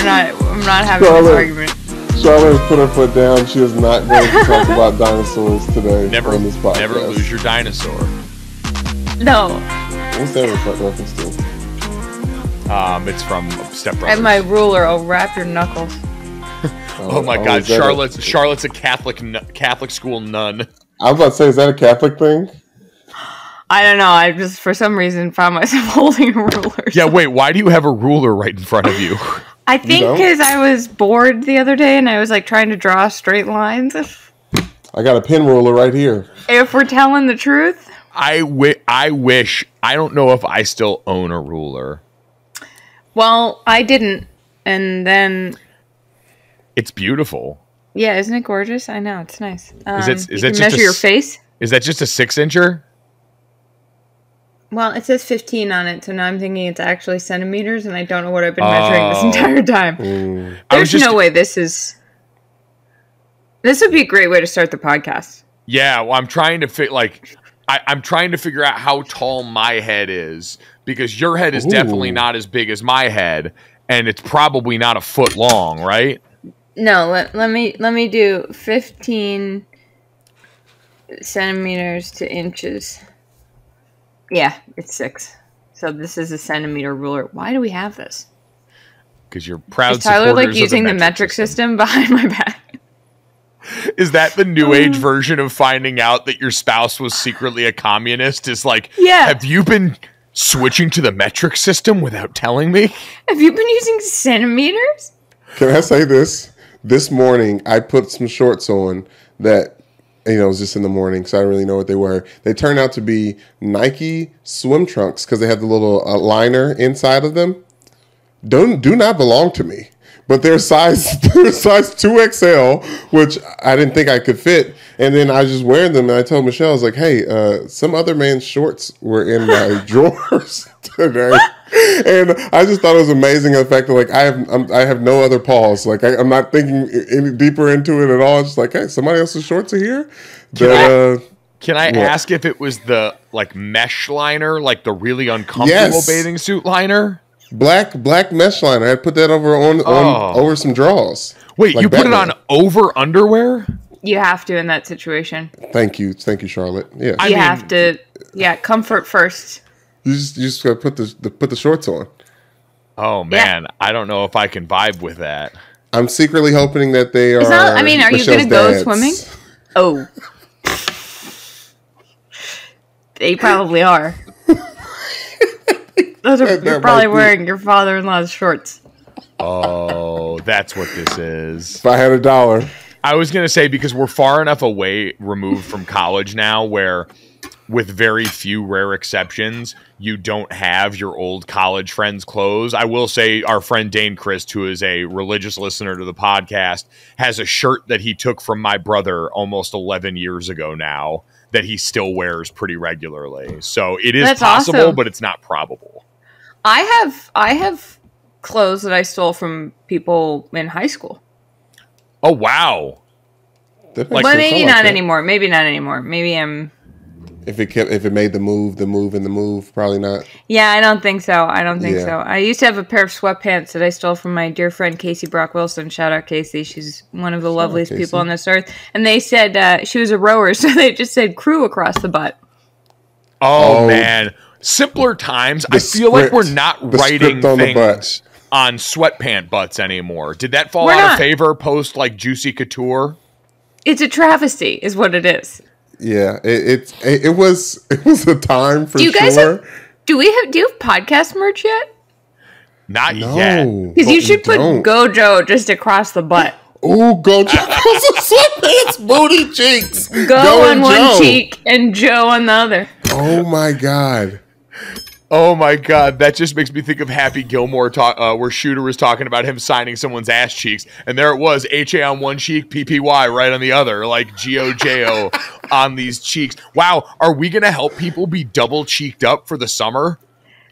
I'm not having this argument. Charlotte has put her foot down. She is not going to talk about dinosaurs today on this podcast. Never lose your dinosaur. No. What's that reference to? It's from Step Brothers. And my ruler, I'll wrap your knuckles. Oh my God, Charlotte's a Catholic school nun. I was about to say, is that a Catholic thing? I don't know. I just, for some reason, found myself holding a ruler. Yeah, wait, why do you have a ruler right in front of you? I think because I was bored the other day and I was like trying to draw straight lines. I got a pen ruler right here. If we're telling the truth. I wish, I don't know if I still own a ruler. Well, I didn't. And then. It's beautiful. Yeah, isn't it gorgeous? I know, it's nice. Is you that can measure your face? Is that just a 6-incher? Well, it says 15 on it, so now I'm thinking it's actually centimeters, and I don't know what I've been measuring this entire time. There's no way this would be a great way to start the podcast. Yeah, well, I'm trying to I'm trying to figure out how tall my head is, because your head is definitely not as big as my head, and it's probably not a foot long, right? No, let me do 15 centimeters to inches. Yeah, it's 6. So this is a centimeter ruler. Why do we have this? Because you're proud. Is Tyler like using the metric system behind my back? Is that the new age version of finding out that your spouse was secretly a communist? Is like, yeah. Have you been switching to the metric system without telling me? Have you been using centimeters? Can I say this? This morning, I put some shorts on that, it was just in the morning, so I didn't really know what they were. They turned out to be Nike swim trunks because they had the little liner inside of them. Do not belong to me, but they're size 2XL, which I didn't think I could fit. And then I was just wearing them, and I told Michelle, I was like, "Hey, some other man's shorts were in my drawers today." And I just thought it was amazing the fact that like I have no other pause. Like I'm not thinking any deeper into it at all. It's just like, hey, somebody else's shorts are here. Can I ask if it was the like mesh liner, like the really uncomfortable bathing suit liner? Black mesh liner. I put that over over some drawers. Wait, like you put it on over underwear? You have to in that situation. Thank you, Charlotte. Yeah, you have to. Yeah, comfort first. You just gotta put the shorts on. Oh man, I don't know if I can vibe with that. I'm secretly hoping that they are. Are you gonna go swimming? Oh, they probably are. You're probably wearing your father-in-law's shorts. Oh, that's what this is. If I had $1. I was gonna say, because we're far enough removed from college now, where, with very few rare exceptions, you don't have your old college friends' clothes. I will say our friend Dane Christ, who is a religious listener to the podcast, has a shirt that he took from my brother almost 11 years ago now that he still wears pretty regularly. So it is possible, awesome. But it's not probable. I have clothes that I stole from people in high school. Oh, wow. But maybe not anymore. Maybe not anymore. Maybe I'm... If it made the move, probably not. Yeah, I don't think so. I used to have a pair of sweatpants that I stole from my dear friend Casey Brock Wilson. Shout out Casey. She's one of the loveliest people on this earth. And they said she was a rower, so they just said crew across the butt. Oh man. Simpler times. I feel like we're not writing things on sweatpant butts anymore. Did that fall out of favor post like Juicy Couture? It's a travesty is what it is. Yeah, it was a time for sure. Do you have podcast merch yet? Not yet. Because you should put Gojo just across the butt. Oh, Gojo across the sweatpants, booty cheeks. Go on one cheek and Joe on the other. Oh my god. Oh my god, that just makes me think of Happy Gilmore where Shooter was talking about him signing someone's ass cheeks, and there it was, HA on one cheek, PPY right on the other, like GOJO on these cheeks. Wow, are we going to help people be double cheeked up for the summer?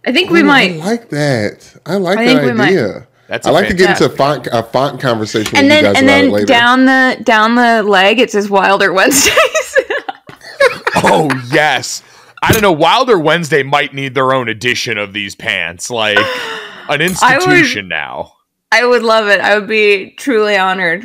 I think we might. I like that. I like that idea. I like to get into a font conversation with you guys about it later. Down the leg, it says Wilder Wednesdays. Oh, yes. I don't know. Wilder Wednesday might need their own edition of these pants, like an institution now. I would love it. I would be truly honored.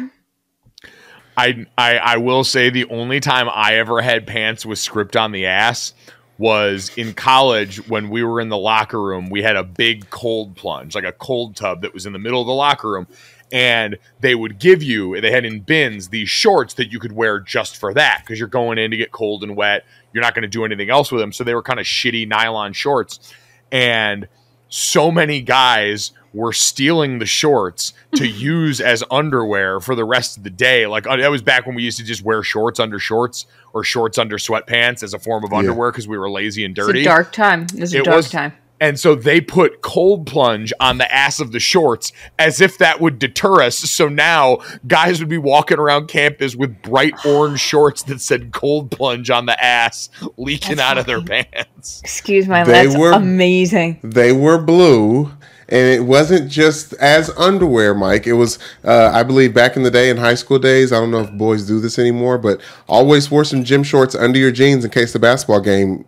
I will say the only time I ever had pants with script on the ass was in college when we were in the locker room. We had a big cold plunge, like a cold tub that was in the middle of the locker room. And they would give you, they had in bins, these shorts that you could wear just for that because you're going in to get cold and wet. You're not going to do anything else with them. So they were kind of shitty nylon shorts. And so many guys were stealing the shorts to use as underwear for the rest of the day. Like that was back when we used to just wear shorts under shorts or shorts under sweatpants as a form of underwear because we were lazy and dirty. It's a dark time. It's a dark time. And so they put cold plunge on the ass of the shorts as if that would deter us. So now guys would be walking around campus with bright orange shorts that said cold plunge on the ass leaking out of their pants. Excuse my language. That's amazing. They were blue. And it wasn't just as underwear, Mike. It was, I believe, back in the day in high school days. I don't know if boys do this anymore, but always wore some gym shorts under your jeans in case the basketball game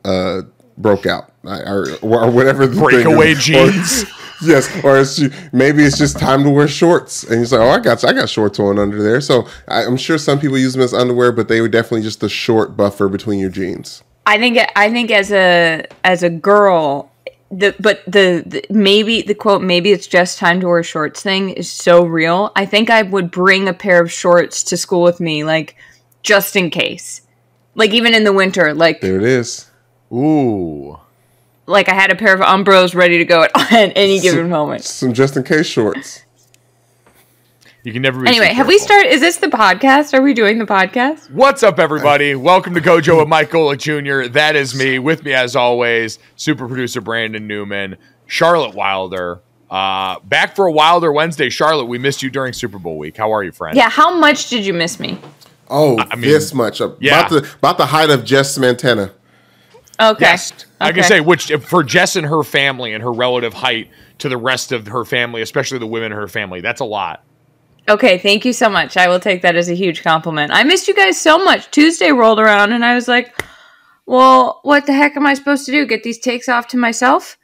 broke out or whatever. The breakaway jeans. Yes, or maybe it's just time to wear shorts, and you say, "Oh, I got shorts on under there." So I'm sure some people use them as underwear, but they were definitely just the short buffer between your jeans. I think as a girl. Maybe the quote, maybe it's just time to wear shorts thing is so real. I think I would bring a pair of shorts to school with me, like, just in case. Like, even in the winter, like. There it is. Ooh. Like, I had a pair of Umbros ready to go at any given moment. Some just in case shorts. You can never be Anyway, have we started? Is this the podcast? Are we doing the podcast? What's up, everybody? Welcome to Gojo with Mike Golick Jr. That is me. With me, as always, super producer Brandon Newman, Charlotte Wilder. Back for a Wilder Wednesday. Charlotte, we missed you during Super Bowl week. How are you, friend? Yeah, how much did you miss me? Oh, this much. Yeah. About the height of Jess Montana. Okay. Yes. I can say, which for Jess and her family and her relative height to the rest of her family, especially the women in her family, that's a lot. Okay, thank you so much. I will take that as a huge compliment. I missed you guys so much. Tuesday rolled around and I was like, well, what the heck am I supposed to do? Get these takes off to myself?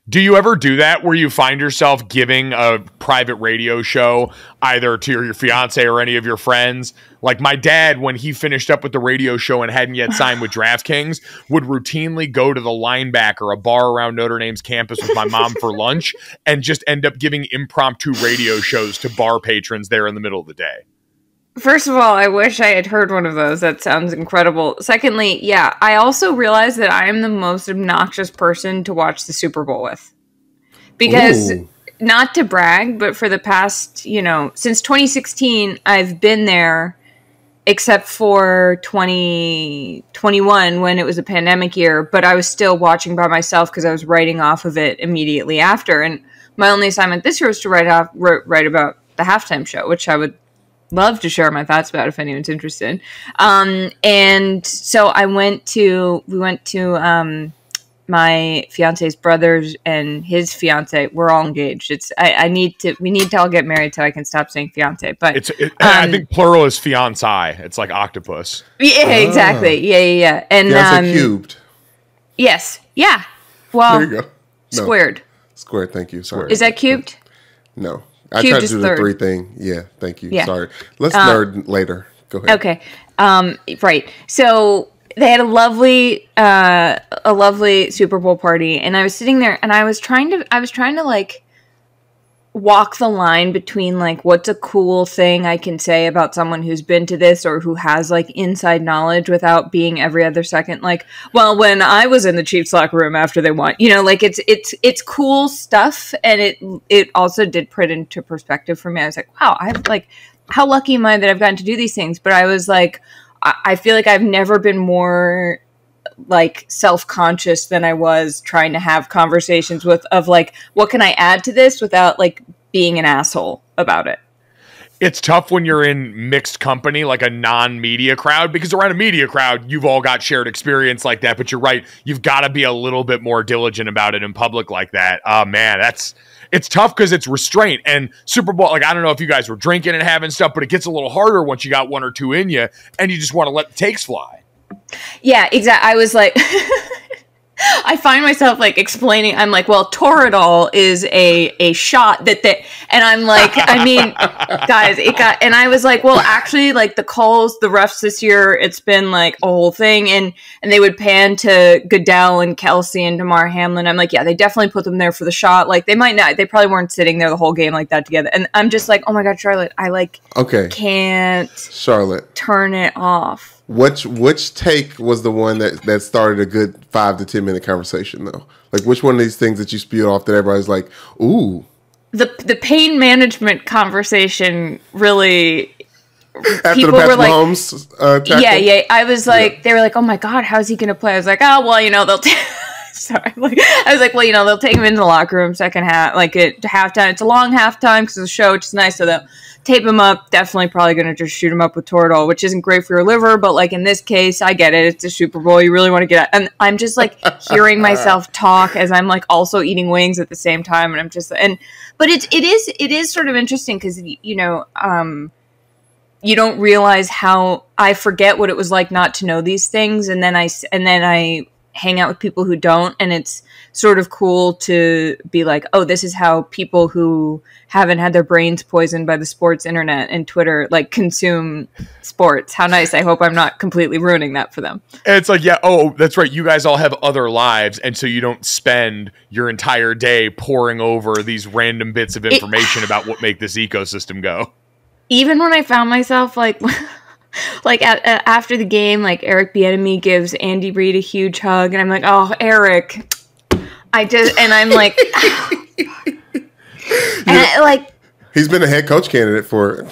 Do you ever do that where you find yourself giving a private radio show either to your fiance or any of your friends? Like my dad, when he finished up with the radio show and hadn't yet signed with DraftKings, would routinely go to the Linebacker, a bar around Notre Dame's campus with my mom for lunch, and just end up giving impromptu radio shows to bar patrons there in the middle of the day. First of all, I wish I had heard one of those. That sounds incredible. Secondly, yeah, I also realized that I am the most obnoxious person to watch the Super Bowl with. Because, not to brag, but for the past, since 2016, I've been there, except for 2021 when it was a pandemic year, but I was still watching by myself because I was writing off of it immediately after. And my only assignment this year was to write about the halftime show, which I would love to share my thoughts about if anyone's interested. And so we went to my fiance's brothers and his fiance. We're all engaged. We need to all get married so I can stop saying fiance. But I think plural is fiancé. It's like octopus. Yeah, exactly. Yeah. And fiance cubed. Yes. Yeah. Well, there you go. No. Squared. Squared. Thank you. Sorry. Is that cubed? No. I tried to do the three thing. Yeah, thank you. Yeah. Sorry. Let's nerd later. Go ahead. Okay. Right. So they had a lovely Super Bowl party, and I was sitting there, and I was trying to like walk the line between like what's a cool thing I can say about someone who's been to this or who has like inside knowledge without being every other second like, well, when I was in the Chiefs locker room after they won, like it's cool stuff, and it also did put into perspective for me. I was like, wow, I'm like, how lucky am I that I've gotten to do these things? But I was like, I feel like I've never been more like self-conscious than I was trying to have conversations of like, what can I add to this without like being an asshole about it? It's tough when you're in mixed company, like a non-media crowd, because around a media crowd, you've all got shared experience like that. But you're right. You've got to be a little bit more diligent about it in public like that. Oh man, it's tough because it's restraint. And Super Bowl, like, I don't know if you guys were drinking and having stuff, but it gets a little harder once you got one or two in you and you just want to let the takes fly. Yeah, exactly. I was like, I find myself like explaining. I'm like, well, Toradol is a shot that, and I'm like, I mean, guys, and I was like, well, actually, like the calls, the refs this year, it's been like a whole thing, and they would pan to Goodell and Kelsey and Damar Hamlin. I'm like, yeah, they definitely put them there for the shot. Like they might not, they probably weren't sitting there the whole game like that together. And I'm just like, oh my god, Charlotte, I like, can't Charlotte turn it off. Which take was the one that started a good 5 to 10 minute conversation though? Like which one of these things that you spewed off that everybody's like, ooh? The pain management conversation really. After people the Patrick Mahomes yeah. I was like, they were like, oh my god, how's he gonna play? I was like, oh well, they'll. Sorry, I was like, well, they'll take him into the locker room second half, like at halftime. It's a long halftime because of the show, which is nice. So they'll tape him up. Definitely, probably going to just shoot him up with Toradol, which isn't great for your liver. But like in this case, I get it. It's a Super Bowl. You really want to get out. And I'm just like hearing myself talk as I'm like also eating wings at the same time, and I'm just but it is sort of interesting because you don't realize how I forget what it was like not to know these things, and then I hang out with people who don't, and it's sort of cool to be like, oh, this is how people who haven't had their brains poisoned by the sports internet and Twitter like consume sports. How nice. I hope I'm not completely ruining that for them. And it's like, yeah, oh, that's right, you guys all have other lives, and so you don't spend your entire day poring over these random bits of information about what make this ecosystem go. Even when I found myself like like after the game, like Eric Bieniemy gives Andy Reid a huge hug, and I'm like, oh, Eric, and I'm like, he's been a head coach candidate for it.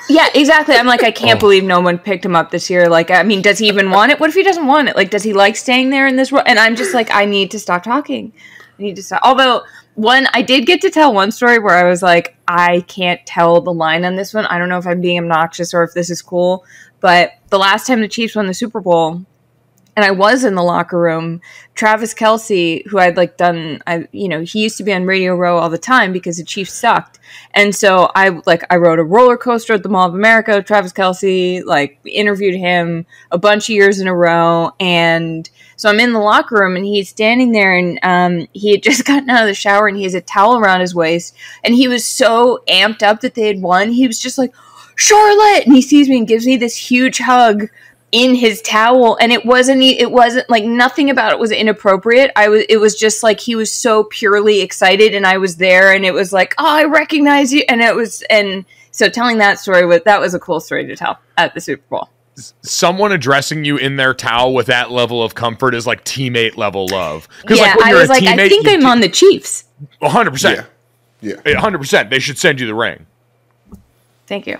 Yeah, exactly. I'm like, I can't believe no one picked him up this year. Like, I mean, does he even want it? What if he doesn't want it? Like, does he like staying there in this role? And I'm just like, I need to stop talking. I need to stop. Although, I did get to tell one story where I was like, I can't tell the line on this one. I don't know if I'm being obnoxious or if this is cool. But the last time the Chiefs won the Super Bowl, and I was in the locker room, Travis Kelce, who I'd like done, he used to be on Radio Row all the time because the Chiefs sucked. And so I rode a roller coaster at the Mall of America. Travis Kelce, interviewed him a bunch of years in a row. And so I'm in the locker room and he's standing there, and he had just gotten out of the shower and he has a towel around his waist. And he was so amped up that they had won. He was just like, Charlotte! And he sees me and gives me this huge hug in his towel, and it wasn't like nothing about it was inappropriate. It was just like he was so purely excited, and I was there, and it was like, oh, I recognize you, and so telling that story was a cool story to tell at the Super Bowl. Someone addressing you in their towel with that level of comfort is like teammate level love. Yeah, I was like, I think I'm on the Chiefs. 100%. Yeah, 100%. They should send you the ring. Thank you.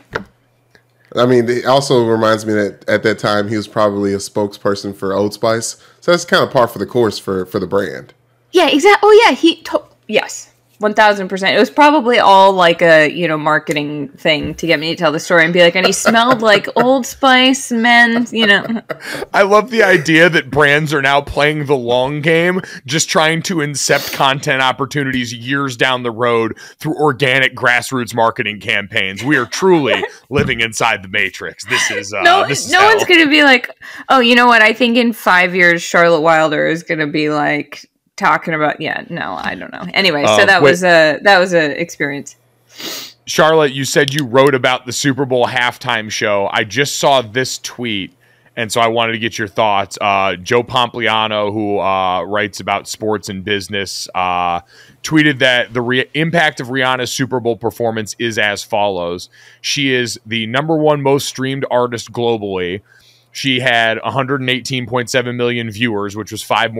I mean, it also reminds me that at that time he was probably a spokesperson for Old Spice, so that's kind of par for the course for the brand. Yeah, exactly. Oh yeah, yes, 1,000%. It was probably all like a marketing thing to get me to tell the story and be like, and he smelled like Old Spice men. I love the idea that brands are now playing the long game, just trying to incept content opportunities years down the road through organic grassroots marketing campaigns. We are truly living inside the Matrix. This is no one's going to be like, oh, you know what? I think in 5 years, Charlotte Wilder is going to be like talking about. Yeah, no, I don't know. Anyway, so that was a experience. Charlotte, you said you wrote about the Super Bowl halftime show. I just saw this tweet, and so I wanted to get your thoughts. Joe Pompliano, who writes about sports and business, tweeted that the impact of Rihanna's Super Bowl performance is as follows. She is the #1 most streamed artist globally. She had 118.7 million viewers, which was 5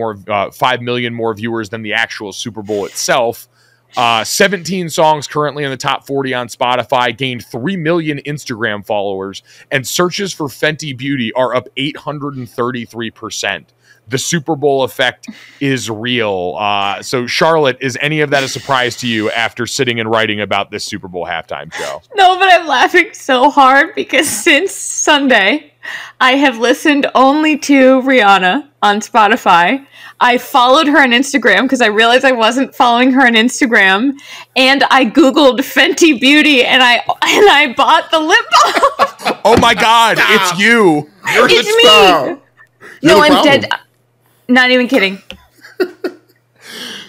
million more viewers than the actual Super Bowl itself. 17 songs currently in the top 40 on Spotify, gained 3 million Instagram followers, and searches for Fenty Beauty are up 833%. The Super Bowl effect is real. So, Charlotte, is any of that a surprise to you after sitting and writing about this Super Bowl halftime show? No, but I'm laughing so hard because since Sunday, I have listened only to Rihanna on Spotify. I followed her on Instagram because I realized I wasn't following her on Instagram, and I Googled Fenty Beauty, and I bought the lip balm. Oh my God, it's you! It's me! No, I'm dead. Not even kidding.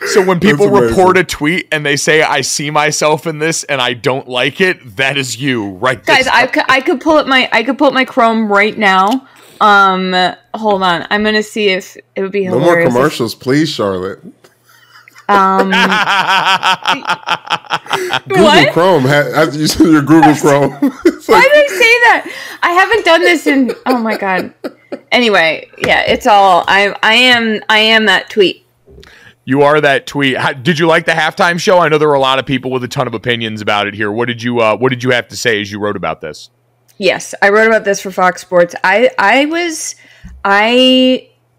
So when people report a tweet and they say, I see myself in this and I don't like it, that is you, right? Guys, I could pull up my Chrome right now. Hold on. I'm going to see if it would be hilarious. No more commercials, please, Charlotte. What? Google Chrome. You said your Google Chrome. Why did I say that? I haven't done this in. Oh my god. Anyway, yeah, it's all. I am that tweet. You are that tweet. Did you like the halftime show? I know there were a lot of people with a ton of opinions about it here. What did you have to say as you wrote about this? Yes, I wrote about this for Fox Sports. I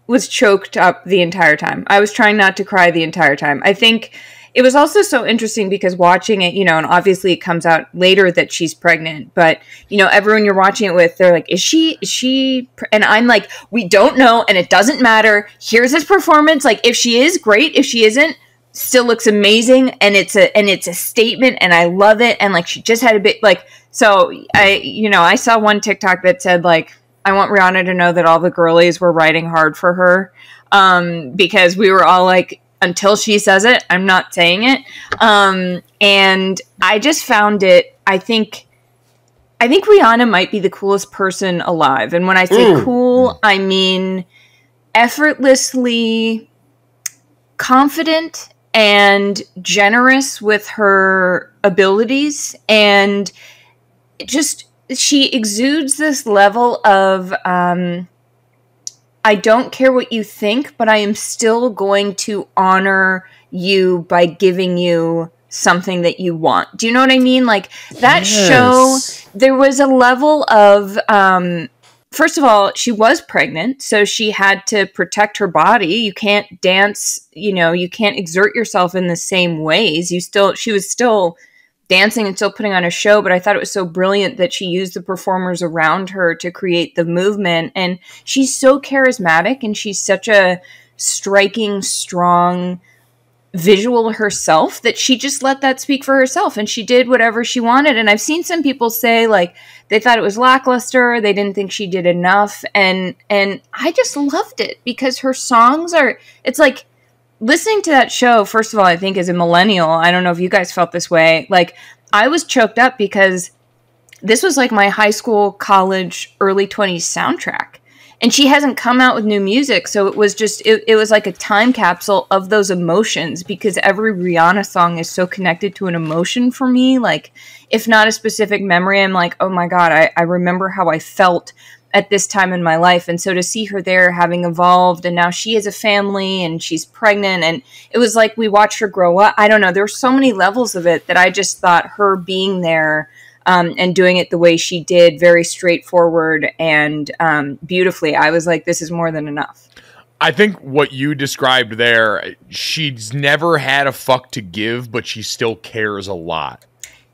was choked up the entire time. I was trying not to cry the entire time. I think it was also so interesting because watching it, and obviously it comes out later that she's pregnant, but everyone you're watching it with, they're like, is she, and I'm like, we don't know. And it doesn't matter. Here's his performance. Like, if she is great, if she isn't, still looks amazing. And it's a statement and I love it. And like, she just had a bit so I saw one TikTok that said like, I want Rihanna to know that all the girlies were riding hard for her, because we were all like, until she says it, I'm not saying it. And I just found it, I think Rihanna might be the coolest person alive. And when I say cool, I mean effortlessly confident and generous with her abilities. And she exudes this level of, I don't care what you think, but I am still going to honor you by giving you something that you want. Do you know what I mean? Like, that show, there was a level of, first of all, she was pregnant, so she had to protect her body. You can't dance, you can't exert yourself in the same ways. She was still dancing and still putting on a show, but I thought it was so brilliant that she used the performers around her to create the movement. And she's so charismatic and she's such a striking, strong visual herself that she just let that speak for herself and she did whatever she wanted. And I've seen some people say like they thought it was lackluster, they didn't think she did enough, and I just loved it because her songs it's like listening to that show, first of all, I think as a millennial, I don't know if you guys felt this way, like I was choked up because this was like my high school, college, early 20s soundtrack. And she hasn't come out with new music, so it was just, it was like a time capsule of those emotions because every Rihanna song is so connected to an emotion for me. Like, if not a specific memory, I'm like, oh my God, I remember how I felt at this time in my life. And so to see her there having evolved and now she has a family and she's pregnant and it was like we watched her grow up. I don't know. There were so many levels of it that I just thought her being there and doing it the way she did, very straightforward and beautifully, I was like, this is more than enough. I think what you described there, she's never had a fuck to give, but she still cares a lot.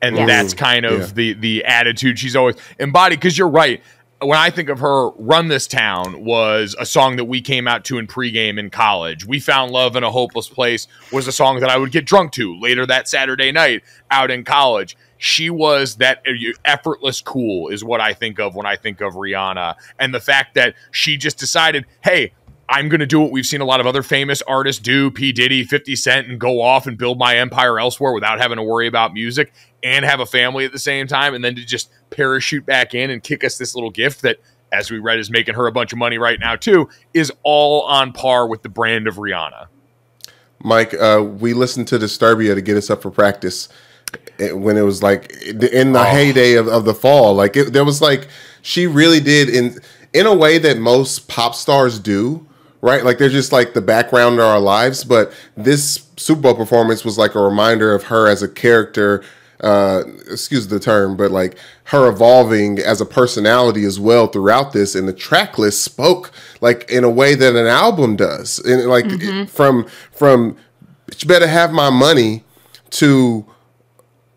And that's kind of the attitude she's always embodied. Because you're right. When I think of her, Run This Town was a song that we came out to in pregame in college. We Found Love in a Hopeless Place was a song that I would get drunk to later that Saturday night out in college. She was that effortless cool is what I think of when I think of Rihanna. And the fact that she just decided, hey, I'm going to do what we've seen a lot of other famous artists do, P. Diddy, 50 Cent, and go off and build my empire elsewhere without having to worry about music and have a family at the same time. And then to just parachute back in and kick us this little gift that, as we read, is making her a bunch of money right now too, is all on par with the brand of Rihanna. Mike, we listened to Disturbia to get us up for practice when it was like in the heyday of the fall. Like there was like, she really did in a way that most pop stars do. Right? Like they're just like the background of our lives. But this Super Bowl performance was like a reminder of her as a character, excuse the term, but like her evolving as a personality as well throughout this. And the track list spoke like in a way that an album does. And like from "You Better Have My Money" to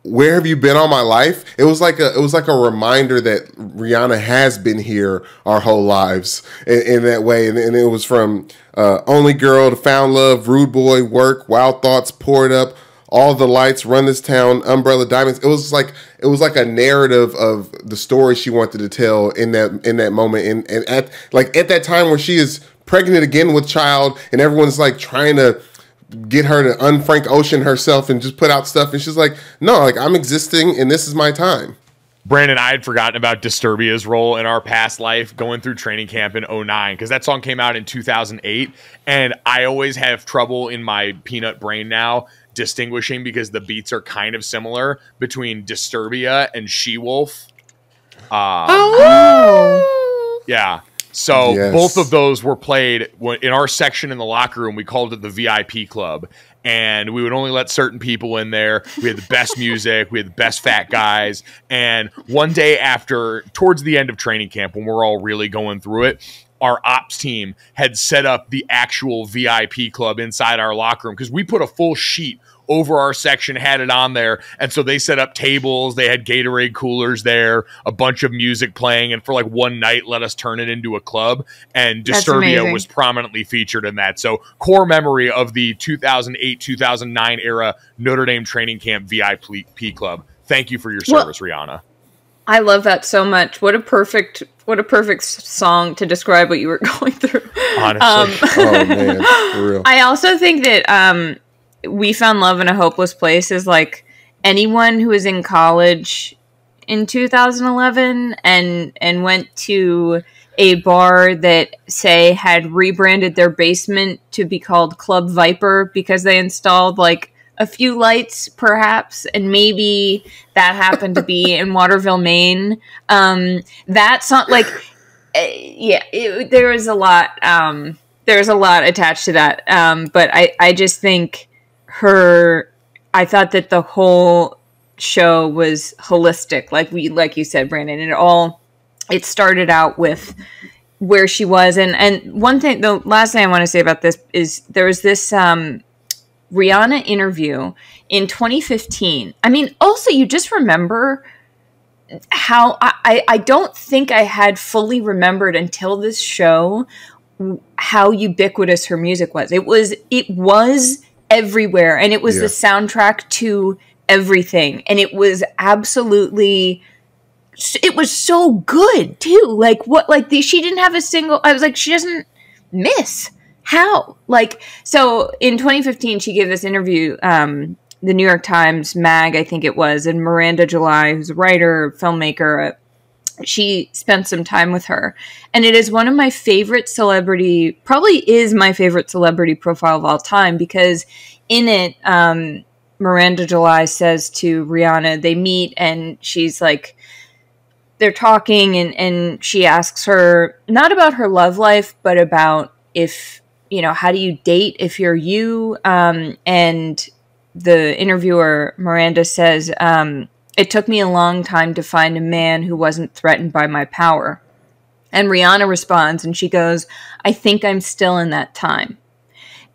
"Where Have You Been All My Life?" It was like a reminder that Rihanna has been here our whole lives in that way. And it was from "Only Girl" to "Found Love," "Rude Boy," "Work," "Wild Thoughts," "Pour It Up," "All the Lights," "Run This Town," "Umbrella Diamonds." It was like a narrative of the story she wanted to tell in that moment. And at that time where she is pregnant again with child and everyone's like trying to get her to un-Frank Ocean herself and just put out stuff. And she's like, no, like I'm existing and this is my time. Brandon, I had forgotten about Disturbia's role in our past life going through training camp in 2009 because that song came out in 2008. And I always have trouble in my peanut brain now distinguishing because the beats are kind of similar between Disturbia and She-Wolf. Yeah. So both of those were played in our section in the locker room. We called it the VIP club. And we would only let certain people in there. We had the best music. We had the best fat guys. And one day towards the end of training camp, when we're all really going through it, our ops team had set up the actual VIP club inside our locker room because we put a full sheet over our section, had it on there. And so they set up tables. They had Gatorade coolers there, a bunch of music playing. And for like one night, let us turn it into a club. And Disturbia was prominently featured in that. So core memory of the 2008-2009 era Notre Dame training camp VIP club. Thank you for your service, Rihanna. I love that so much. What a perfect song to describe what you were going through. Honestly. Oh, man. For real. I also think that We Found Love in a Hopeless Place is like anyone who was in college in 2011 and went to a bar that, say, had rebranded their basement to be called Club Viper because they installed like a few lights, perhaps, and maybe that happened to be in Waterville, Maine. That's not like, there was a lot. There's a lot attached to that. But I just think I thought that the whole show was holistic, like you said, Brandon. It started out with where she was, and one thing, the last thing I want to say about this is there was this Rihanna interview in 2015. I mean, also you just remember how I don't think I had fully remembered until this show how ubiquitous her music was. It was everywhere, and it was the soundtrack to everything, and it was absolutely, it was so good too. Like she didn't have a single, I was like, she doesn't miss. How? Like, so in 2015, she gave this interview, the New York Times mag, I think it was, and Miranda July, who's a writer, filmmaker, she spent some time with her. And it is one of my favorite probably is my favorite celebrity profile of all time, because in it, Miranda July says to Rihanna, they meet and she's like, they're talking and she asks her, not about her love life, but about how do you date if you're you? And the interviewer, Miranda, says, it took me a long time to find a man who wasn't threatened by my power. And Rihanna responds and she goes, I think I'm still in that time.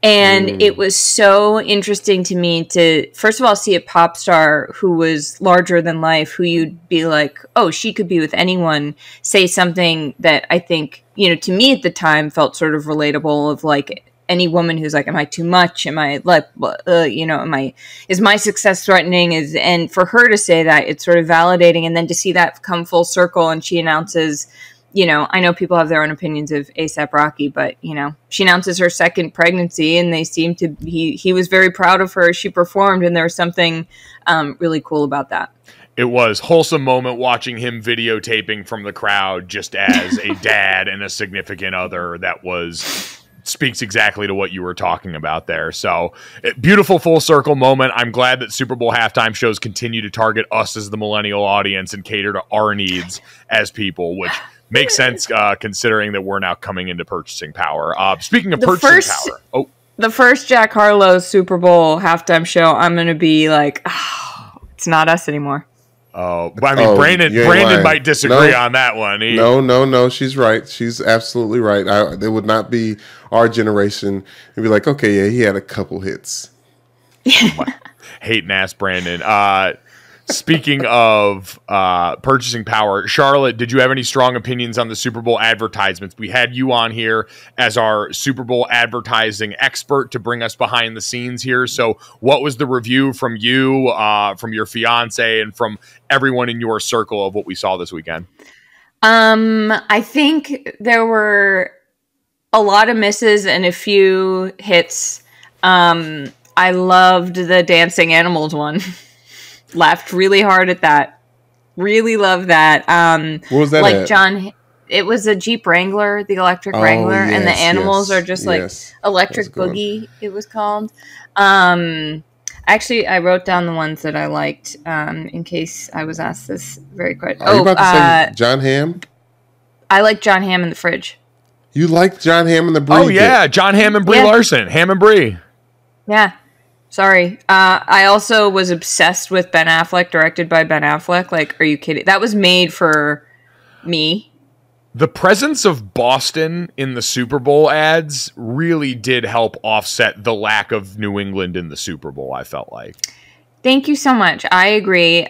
And it was so interesting to me to, first of all, see a pop star who was larger than life, who you'd be like, oh, she could be with anyone, say something that I think, to me at the time felt sort of relatable, of like any woman who's like, am I too much? Am I like, is my success threatening? And for her to say that, it's sort of validating. And then to see that come full circle, and she announces, I know people have their own opinions of A$AP Rocky, but, she announces her second pregnancy, and they seem to, he was very proud of her as she performed, and there was something really cool about that. It was wholesome moment watching him videotaping from the crowd just as a dad and a significant other. That speaks exactly to what you were talking about there. So beautiful full circle moment. I'm glad that Super Bowl halftime shows continue to target us as the millennial audience and cater to our needs as people, which makes sense considering that we're now coming into purchasing power. Speaking of purchasing power. The first Jack Harlow Super Bowl halftime show, I'm going to be like, it's not us anymore. Oh, but I mean, Brandon might disagree on that one. No. She's right. She's absolutely right. There would not be our generation and be like, okay, yeah, he had a couple hits. Hating ass Brandon. Speaking of purchasing power, Charlotte, did you have any strong opinions on the Super Bowl advertisements? We had you on here as our Super Bowl advertising expert to bring us behind the scenes here. So what was the review from you, from your fiance, and from everyone in your circle of what we saw this weekend? I think there were a lot of misses and a few hits. I loved the dancing animals one. Laughed really hard at that. Really loved that. What was that? Like at? John, it was a Jeep Wrangler, the electric Wrangler, and the animals are just like Electric Boogie. It was called. Actually, I wrote down the ones that I liked in case I was asked this very quick. Are you about to say John Hamm? I like John Hamm in the Fridge. You like John Hamm and the Brie? Oh yeah, John Hamm and Brie Larson. Hamm and Brie. Yeah. Sorry. I also was obsessed with Ben Affleck, directed by Ben Affleck. Like, are you kidding? That was made for me. The presence of Boston in the Super Bowl ads really did help offset the lack of New England in the Super Bowl, I felt like. Thank you so much. I agree,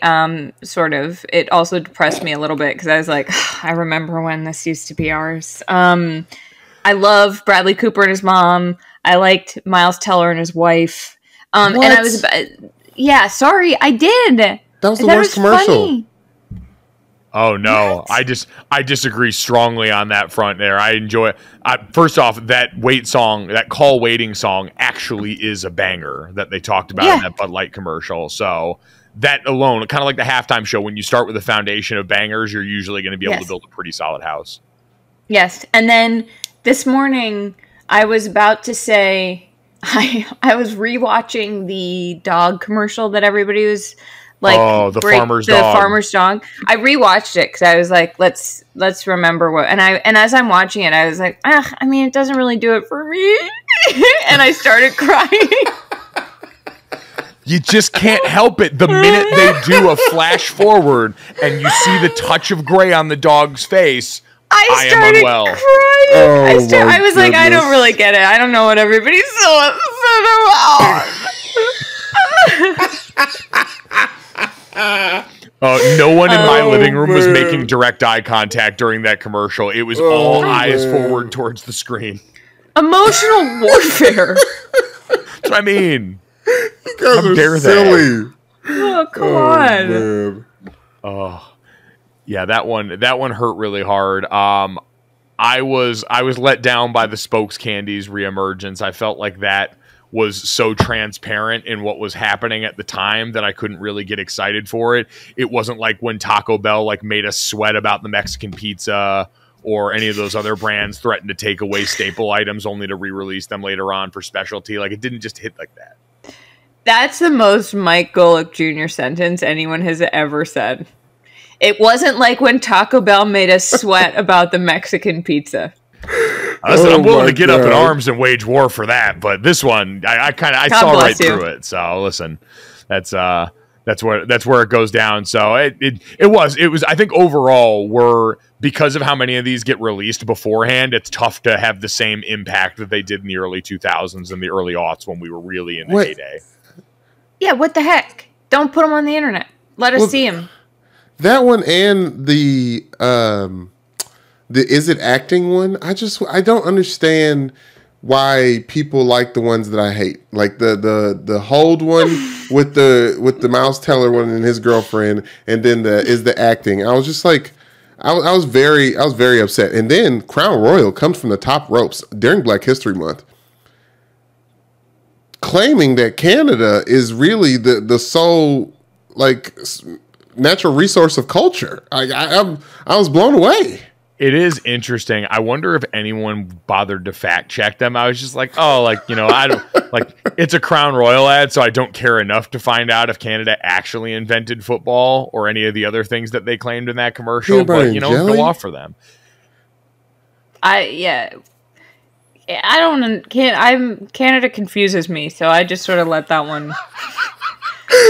sort of. It also depressed me a little bit because I was like, I remember when this used to be ours. I love Bradley Cooper and his mom. I liked Miles Teller and his wife. And I was, sorry, I did. That was the worst commercial. Funny. Oh no, what? I disagree strongly on that front there. I enjoy it. First off, that call waiting song actually is a banger that they talked about in that Bud Light commercial. So that alone, kind of like the halftime show, when you start with a foundation of bangers, you're usually going to be able to build a pretty solid house. Yes. And then this morning I was about to say, I was rewatching the dog commercial that everybody was like, the farmer's dog. The farmer's dog. I rewatched it because I was like, let's remember what. And as I'm watching it, I was like, I mean, it doesn't really do it for me. And I started crying. You just can't help it. The minute they do a flash forward and you see the touch of gray on the dog's face, I am unwell. Crying. I was like, I don't really get it. I don't know what everybody's so about. No one in my living room was making direct eye contact during that commercial. It was all eyes forward towards the screen. Emotional warfare. That's what I mean. You guys are silly. Oh, come on. Man. Oh. Yeah, that one hurt really hard. I was let down by the Spokes Candies reemergence. I felt like that was so transparent in what was happening at the time that I couldn't really get excited for it. It wasn't like when Taco Bell made us sweat about the Mexican pizza, or any of those other brands threatened to take away staple items only to re-release them later on for specialty. It didn't just hit like that. That's the most Mike Golick Jr. sentence anyone has ever said. It wasn't like when Taco Bell made us sweat about the Mexican pizza. I'm willing to get up in arms and wage war for that, but this one, I saw right through it. So listen, that's where it goes down. So it was. I think overall, because of how many of these get released beforehand, it's tough to have the same impact that they did in the early 2000s and the early aughts when we were really in the heyday. Yeah, what the heck? Don't put them on the internet. Let us see them. That one and the is it acting one? I don't understand why people like the ones that I hate. Like the hold one with the Miles Teller one and his girlfriend, and then the acting. I was just like, I was very upset. And then Crown Royal comes from the top ropes during Black History Month, claiming that Canada is really the sole natural resource of culture. I was blown away. It is interesting. I wonder if anyone bothered to fact check them. I was just like, I don't it's a Crown Royal ad, so I don't care enough to find out if Canada actually invented football or any of the other things that they claimed in that commercial. But go off for them. Canada confuses me, so I just sort of let that one.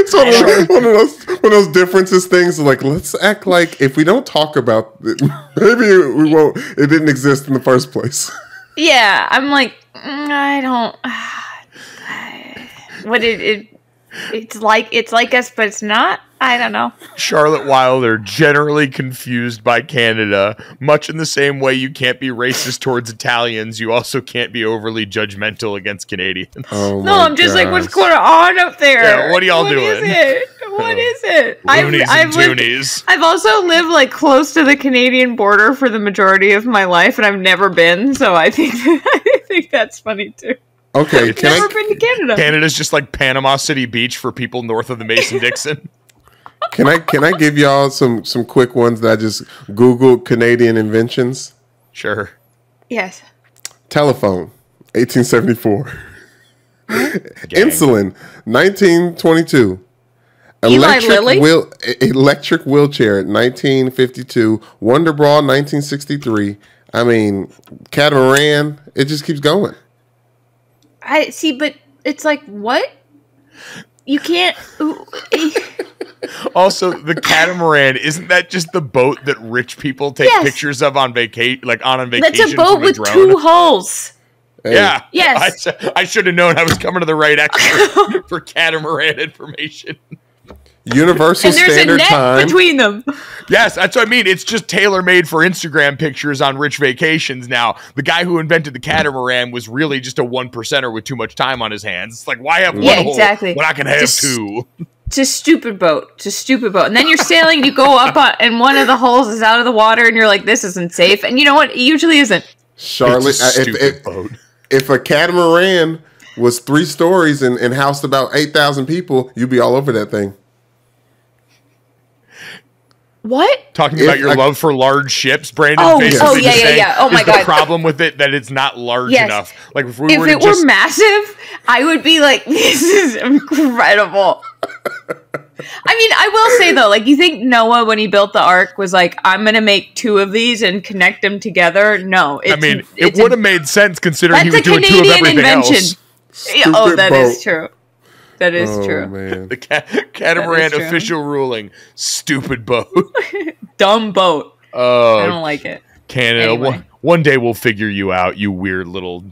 So one of those differences things, let's act like if we don't talk about it, maybe we won't. It didn't exist in the first place. Yeah, I'm like, I don't. It's like us, but it's not. I don't know. Charlotte Wilder, generally confused by Canada, much in the same way you can't be racist towards Italians, you also can't be overly judgmental against Canadians. Oh no, I'm just like, what's going on up there? Yeah, what are y'all doing? What is it? I've also lived close to the Canadian border for the majority of my life, and I've never been, so I think that's funny too. Okay, I've never been to Canada. Canada's just like Panama City Beach for people north of the Mason-Dixon. Can I give y'all some quick ones that I just Googled Canadian inventions? Sure. Yes. Telephone, 1874. Insulin, 1922. Electric wheelchair, 1952. Wonder Bra, 1963. I mean, catamaran. It just keeps going. I see, but it's like, what? You can't. Also, the catamaran, isn't that just the boat that rich people take pictures of on vacation? Like on vacation. That's a boat with two hulls. Hey. Yeah. Yes. I should have known I was coming to the right expert for catamaran information. Universal Standard Time between them. Yes, that's what I mean. It's just tailor-made for Instagram pictures on rich vacations now. The guy who invented the catamaran was really just a 1%er with too much time on his hands. It's like, why have one hole exactly. when I can have two? It's a stupid boat. It's a stupid boat. And then you're sailing, you go up and one of the holes is out of the water and you're like, this isn't safe. And you know what? It usually isn't. Charlotte, if a catamaran was 3 stories and housed about 8,000 people, you'd be all over that thing. What? Talking about your love for large ships, Brandon. Yeah. Oh my God. The problem with it that it's not large enough. Like if it were massive, I would be like, this is incredible. I mean, I will say though, like, you think Noah, when he built the ark, was like, I'm going to make 2 of these and connect them together? No. It would have made sense considering he was doing Canadian 2 of everything invention. else. That is true. That is true. Man. The catamaran official ruling. Stupid boat. Dumb boat. Oh, I don't like it. Canada, anyway. one day we'll figure you out, you weird little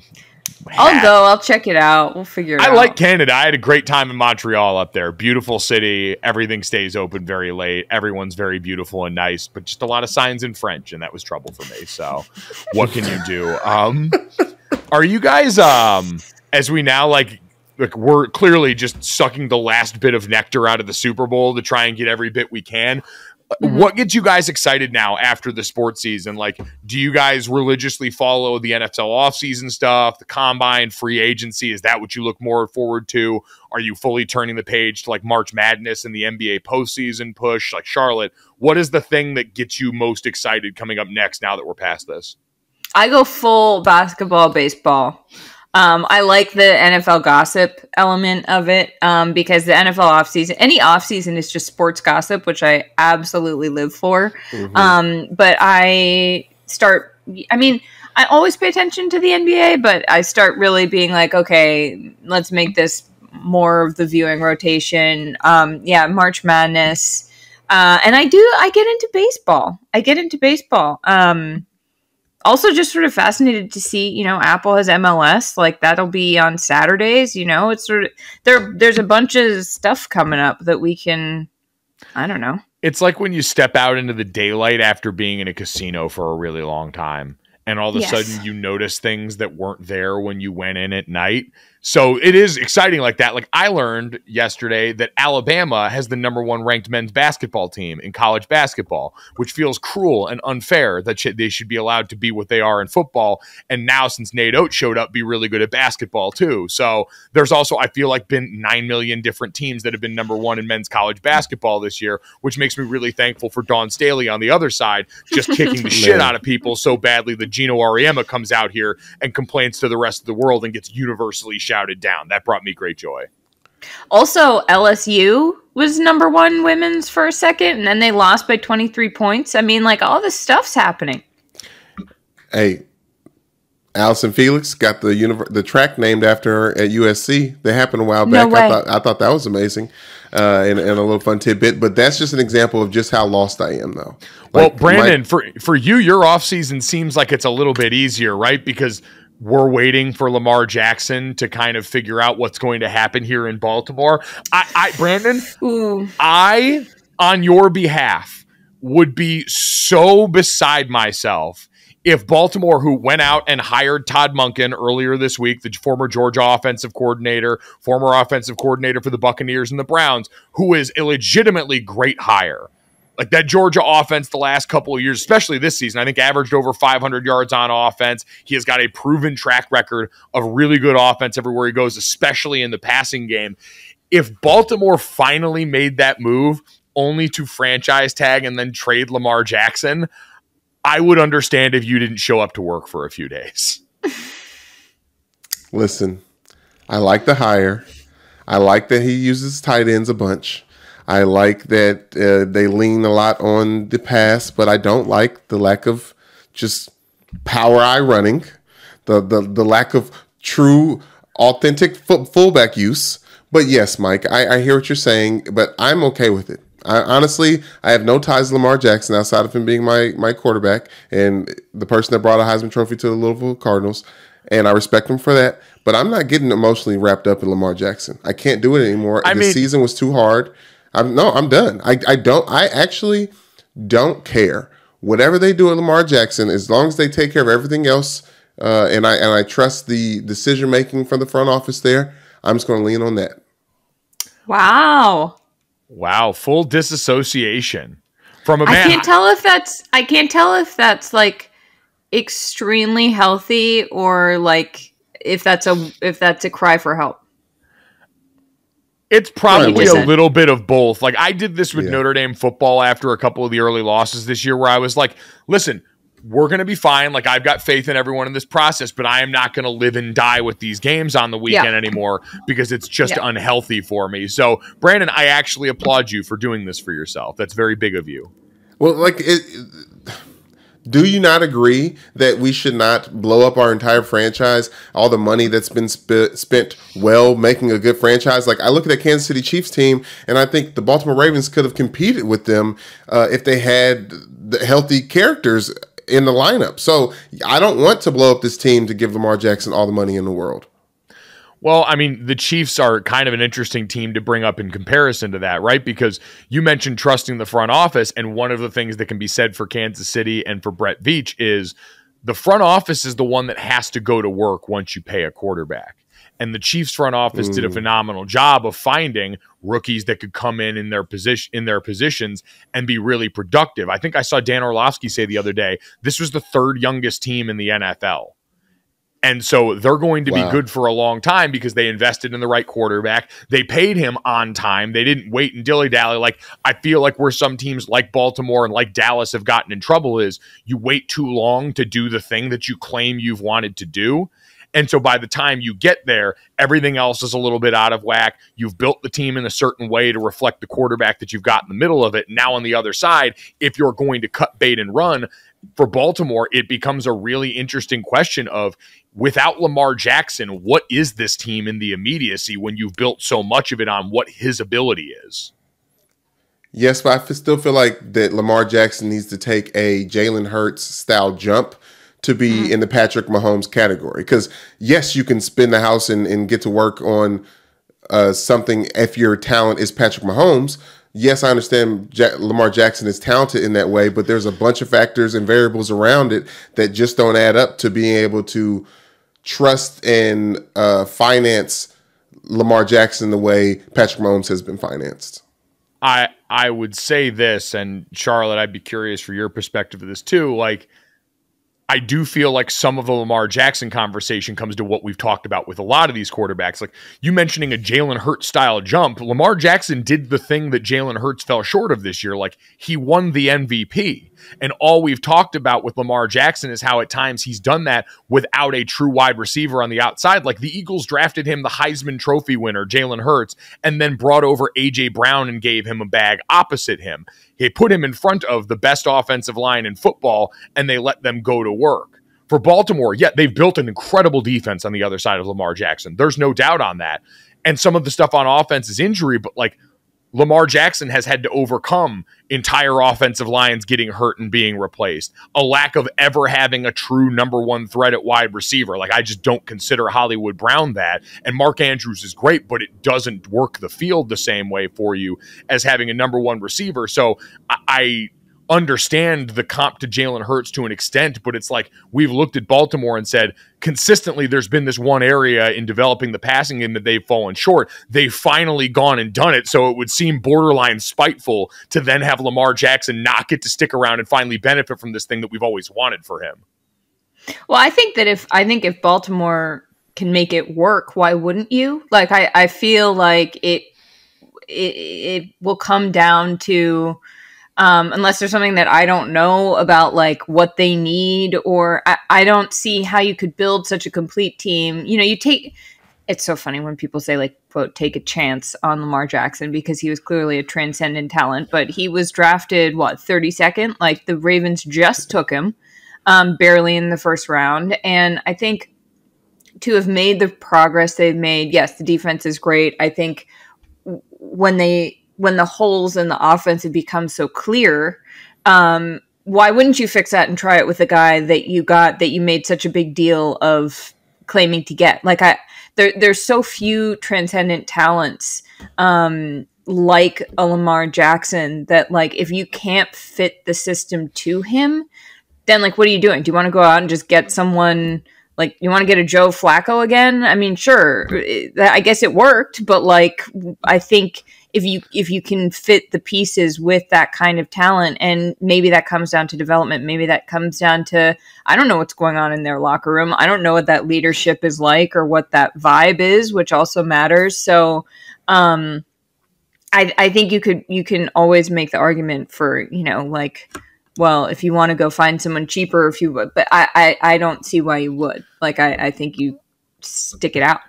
hat. I'll go. I'll check it out. We'll figure it out. I like Canada. I had a great time in Montreal up there. Beautiful city. Everything stays open very late. Everyone's very beautiful and nice, but just a lot of signs in French, and that was trouble for me. So what can you do? Are you guys, as we now like we're clearly just sucking the last bit of nectar out of the Super Bowl to try and get every bit we can. Mm-hmm. What gets you guys excited now after the sports season? Like, do you guys religiously follow the NFL offseason stuff, the combine, free agency? Is that what you look more forward to? Are you fully turning the page to like March Madness and the NBA postseason push? Like Charlotte, what is the thing that gets you most excited coming up next now that we're past this? I go full basketball, baseball. I like the NFL gossip element of it because the NFL offseason, any offseason is just sports gossip, which I absolutely live for. Mm-hmm. But I always pay attention to the NBA, but I start really being like, okay, let's make this more of the viewing rotation. March Madness. And I get into baseball. Also, just sort of fascinated to see, Apple has MLS, like that'll be on Saturdays. It's sort of there's a bunch of stuff coming up that we can, I don't know. It's like when you step out into the daylight after being in a casino for a really long time, and all of a sudden you notice things that weren't there when you went in at night. So it is exciting like that. Like I learned yesterday that Alabama has the #1 ranked men's basketball team in college basketball, which feels cruel and unfair that they should be allowed to be what they are in football. And now since Nate Oates showed up, be really good at basketball too. So there's also, I feel like, been 9 million different teams that have been #1 in men's college basketball this year, which makes me really thankful for Dawn Staley on the other side, just kicking the shit out of people so badly that Gino Auriemma comes out here and complains to the rest of the world and gets universally shouted down. That brought me great joy. Also, LSU was #1 women's for a second, and then they lost by 23 points. I mean, like, all this stuff's happening. Hey, Allison Felix got the track named after her at USC. That happened a while back. No way. I thought that was amazing, and a little fun tidbit. But that's just an example of just how lost I am, though. Well, Brandon, for you, your offseason seems like it's a little bit easier, right? Because we're waiting for Lamar Jackson to kind of figure out what's going to happen here in Baltimore. Brandon, I, on your behalf, would be so beside myself if Baltimore, who went out and hired Todd Monken earlier this week, the former Georgia offensive coordinator, former offensive coordinator for the Buccaneers and the Browns, who is a legitimately great hire, Like that Georgia offense the last couple of years, especially this season, I think averaged over 500 yards on offense. He has got a proven track record of really good offense everywhere he goes, especially in the passing game. If Baltimore finally made that move only to franchise tag and then trade Lamar Jackson, I would understand if you didn't show up to work for a few days. Listen, I like the hire. I like that he uses tight ends a bunch. I like that they lean a lot on the pass, but I don't like the lack of just power eye running, the lack of true, authentic fullback use. But yes, Mike, I hear what you're saying, but I'm okay with it. Honestly, I have no ties to Lamar Jackson outside of him being my quarterback and the person that brought a Heisman Trophy to the Louisville Cardinals, and I respect him for that. But I'm not getting emotionally wrapped up in Lamar Jackson. I can't do it anymore. The season was too hard. I'm done. I actually don't care. Whatever they do with Lamar Jackson, as long as they take care of everything else, and I trust the decision making from the front office there, I'm just going to lean on that. Wow, full disassociation from a man. I can't tell if that's like extremely healthy or like if that's a cry for help. It's probably a little bit of both. Like I did this with Notre Dame football after a couple of the early losses this year where I was like, listen, we're going to be fine. Like I've got faith in everyone in this process, but I am not going to live and die with these games on the weekend anymore because it's just unhealthy for me. So Brandon, I actually applaud you for doing this for yourself. That's very big of you. Well, do you not agree that we should not blow up our entire franchise, all the money that's been spent making a good franchise? Like I look at the Kansas City Chiefs team, and I think the Baltimore Ravens could have competed with them if they had the healthy characters in the lineup. So I don't want to blow up this team to give Lamar Jackson all the money in the world. Well, I mean, the Chiefs are kind of an interesting team to bring up in comparison to that, right? Because you mentioned trusting the front office, and one of the things that can be said for Kansas City and for Brett Veach is the front office is the one that has to go to work once you pay a quarterback. And the Chiefs front office did a phenomenal job of finding rookies that could come in their positions and be really productive. I think I saw Dan Orlovsky say the other day, this was the third youngest team in the NFL. And so they're going to be good for a long time because they invested in the right quarterback. They paid him on time. They didn't wait and dilly-dally. Like, I feel like where some teams like Baltimore and like Dallas have gotten in trouble is you wait too long to do the thing that you claim you've wanted to do. And so by the time you get there, everything else is a little bit out of whack. You've built the team in a certain way to reflect the quarterback that you've got in the middle of it. Now on the other side, if you're going to cut bait and run, for Baltimore, it becomes a really interesting question of, without Lamar Jackson, what is this team in the immediacy when you've built so much of it on what his ability is? Yes, but I still feel like that Lamar Jackson needs to take a Jalen Hurts style jump to be in the Patrick Mahomes category. Because, yes, you can spin the house and get to work on something if your talent is Patrick Mahomes. Yes, I understand Lamar Jackson is talented in that way, but there's a bunch of factors and variables around it that just don't add up to being able to trust and finance Lamar Jackson the way Patrick Mahomes has been financed. I would say this, and Charlotte, I'd be curious for your perspective of this too. Like, I do feel like some of the Lamar Jackson conversation comes to what we've talked about with a lot of these quarterbacks. Like you mentioning a Jalen Hurts style jump, Lamar Jackson did the thing that Jalen Hurts fell short of this year. Like he won the MVP. And all we've talked about with Lamar Jackson is how at times he's done that without a true wide receiver on the outside. Like the Eagles drafted him the Heisman Trophy winner, Jalen Hurts, and then brought over A.J. Brown and gave him a bag opposite him. He put him in front of the best offensive line in football, and they let them go to work. For Baltimore, they've built an incredible defense on the other side of Lamar Jackson. There's no doubt on that. And some of the stuff on offense is injury, but like Lamar Jackson has had to overcome entire offensive lines getting hurt and being replaced, a lack of ever having a true number one threat at wide receiver. Like I just don't consider Hollywood Brown that. And Mark Andrews is great, but it doesn't work the field the same way for you as having a number one receiver. So I understand the comp to Jalen Hurts to an extent, but it's like we've looked at Baltimore and said consistently there's been this one area in developing the passing game that they've fallen short. They've finally gone and done it, so it would seem borderline spiteful to then have Lamar Jackson not get to stick around and finally benefit from this thing that we've always wanted for him. Well, I think if Baltimore can make it work, why wouldn't you? Like, I feel like it will come down to, unless there's something that I don't know about, like what they need, or I don't see how you could build such a complete team. You know, it's so funny when people say, like, quote, take a chance on Lamar Jackson, because he was clearly a transcendent talent, but he was drafted, 32nd? Like, the Ravens just took him, barely in the first round. And I think to have made the progress they've made, yes, the defense is great. I think when the holes in the offense have become so clear, why wouldn't you fix that and try it with a guy that you made such a big deal of claiming to get? Like, there's so few transcendent talents like a Lamar Jackson that, like, if you can't fit the system to him, then, like, what are you doing? Do you want to go out and just get someone, like, you want to get a Joe Flacco again? I mean, sure, I guess it worked, but, like, I think if you can fit the pieces with that kind of talent, and maybe that comes down to development, maybe that comes down to, I don't know what's going on in their locker room. I don't know what that leadership is like or what that vibe is, which also matters. So, I think you can always make the argument for, you know, like, well, if you want to go find someone cheaper, if you would, but I don't see why you would. Like, I think you stick it out.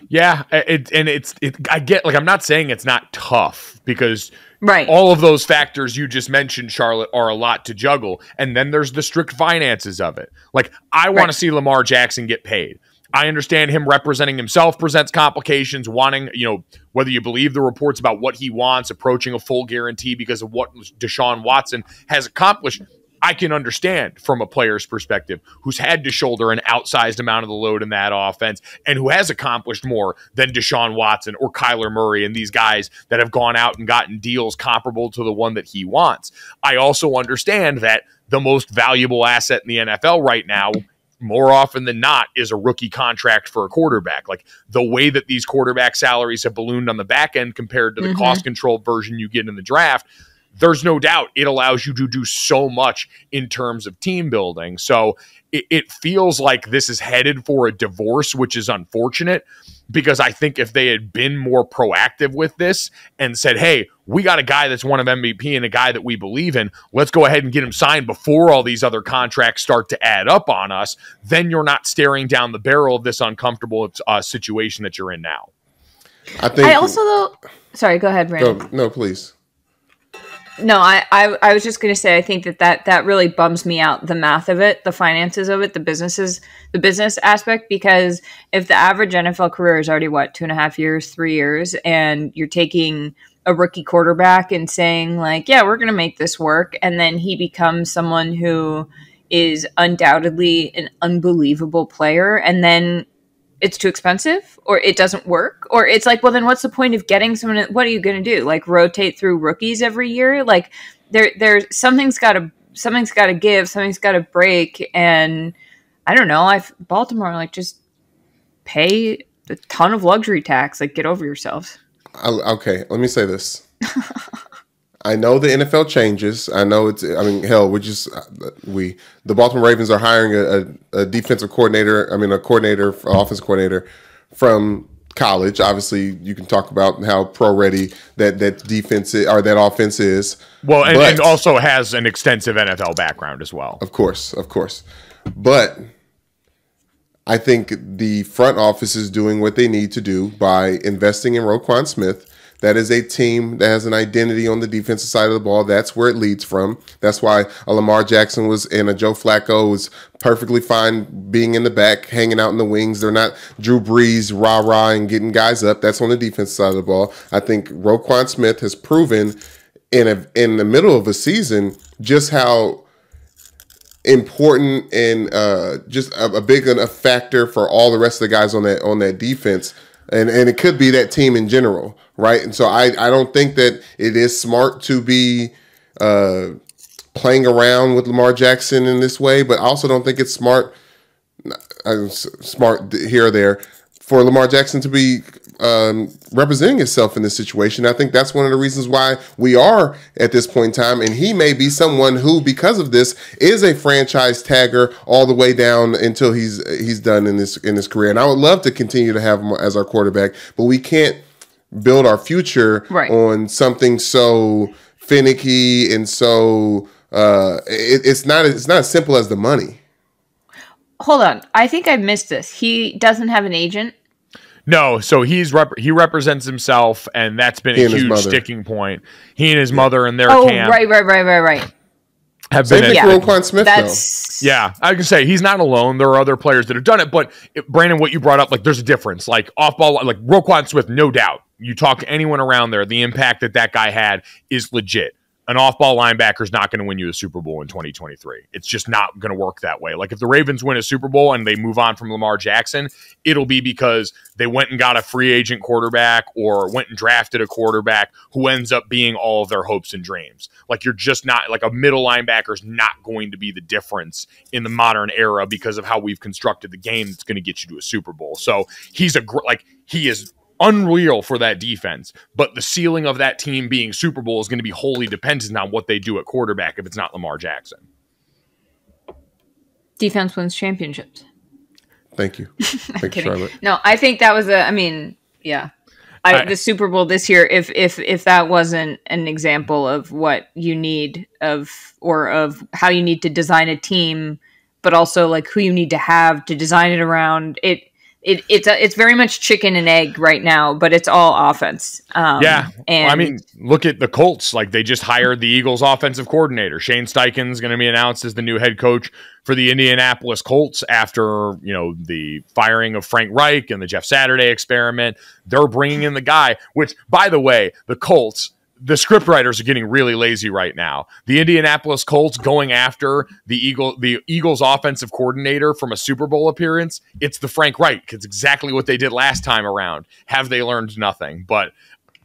Yeah, I get, like, I'm not saying it's not tough, because right, all of those factors you just mentioned, Charlotte, are a lot to juggle. And then there's the strict finances of it. Like, I want to see Lamar Jackson get paid. I understand him representing himself presents complications, wanting, you know, whether you believe the reports about what he wants, approaching a full guarantee because of what Deshaun Watson has accomplished. I can understand from a player's perspective who's had to shoulder an outsized amount of the load in that offense and who has accomplished more than Deshaun Watson or Kyler Murray and these guys that have gone out and gotten deals comparable to the one that he wants. I also understand that the most valuable asset in the NFL right now, more often than not, is a rookie contract for a quarterback. Like, the way that these quarterback salaries have ballooned on the back end compared to the cost-controlled version you get in the draft, there's no doubt it allows you to do so much in terms of team building. So it feels like this is headed for a divorce, which is unfortunate, because I think if they had been more proactive with this and said, hey, we got a guy that's won an MVP and a guy that we believe in, let's go ahead and get him signed before all these other contracts start to add up on us, then you're not staring down the barrel of this uncomfortable situation that you're in now. I also, though, sorry, go ahead, Brandon. No, please. No, I was just going to say, I think that really bums me out, the math of it, the finances of it, the business aspect, because if the average NFL career is already, 2.5 years, 3 years, and you're taking a rookie quarterback and saying, like, yeah, we're going to make this work, and then he becomes someone who is undoubtedly an unbelievable player, and then it's too expensive, or it doesn't work, or it's like, well, then what's the point of getting someone? What are you going to do? Like, rotate through rookies every year? Like, there's something's got to give, something's got to break, and I don't know. Baltimore, like, just pay a ton of luxury tax. Like, get over yourselves. Okay, let me say this. I know the NFL changes. I know the Baltimore Ravens are hiring a defensive coordinator. I mean, offensive coordinator from college. Obviously, you can talk about how pro-ready that defense is, or that offense is. Well, and also has an extensive NFL background as well. Of course. But I think the front office is doing what they need to do by investing in Roquan Smith. That is a team that has an identity on the defensive side of the ball. That's where it leads from. That's why a Lamar Jackson and a Joe Flacco was perfectly fine being in the back, hanging out in the wings. They're not Drew Brees, rah-rah, and getting guys up. That's on the defensive side of the ball. I think Roquan Smith has proven in the middle of a season just how important and just a big enough factor for all the rest of the guys on that defense. And it could be that team in general, right? And so I don't think that it is smart to be playing around with Lamar Jackson in this way, but I also don't think it's smart here or there for Lamar Jackson to be representing himself in this situation. I think that's one of the reasons why we are at this point in time, and he may be someone who, because of this, is a franchise tagger all the way down until he's done in his career. And I would love to continue to have him as our quarterback, but we can't build our future on something so finicky and so it's not as simple as the money. Hold on, I think I missed this. He doesn't have an agent. No, so he represents himself, and that's been a huge sticking point. He and his mother and their camp. Right. Have Same been thing for Roquan Smith, though. Yeah, I can say he's not alone. There are other players that have done it, but Brandon, what you brought up, like there's a difference. Like off ball, like Roquan Smith, no doubt. You talk to anyone around there, the impact that guy had is legit. An off-ball linebacker is not going to win you a Super Bowl in 2023. It's just not going to work that way. Like if the Ravens win a Super Bowl and they move on from Lamar Jackson, it'll be because they went and got a free agent quarterback or went and drafted a quarterback who ends up being all of their hopes and dreams. Like you're just not, like a middle linebacker is not going to be the difference in the modern era because of how we've constructed the game that's going to get you to a Super Bowl. So he is unreal for that defense, but the ceiling of that team being Super Bowl is going to be wholly dependent on what they do at quarterback if it's not Lamar Jackson. Defense wins championships. Thank you. Thank you, Charlotte. No, I think that was the Super Bowl this year, if that wasn't an example of what you need of how you need to design a team, but also like who you need to have to design it around it. It's very much chicken and egg right now, but it's all offense. And look at the Colts. Like they just hired the Eagles offensive coordinator. Shane Steichen's going to be announced as the new head coach for the Indianapolis Colts after, the firing of Frank Reich and the Jeff Saturday experiment. They're bringing in the guy, which, by the way, the Colts, the scriptwriters are getting really lazy right now. The Indianapolis Colts going after the Eagles offensive coordinator from a Super Bowl appearance. It's the Frank Reich. It's exactly what they did last time around. Have they learned nothing? But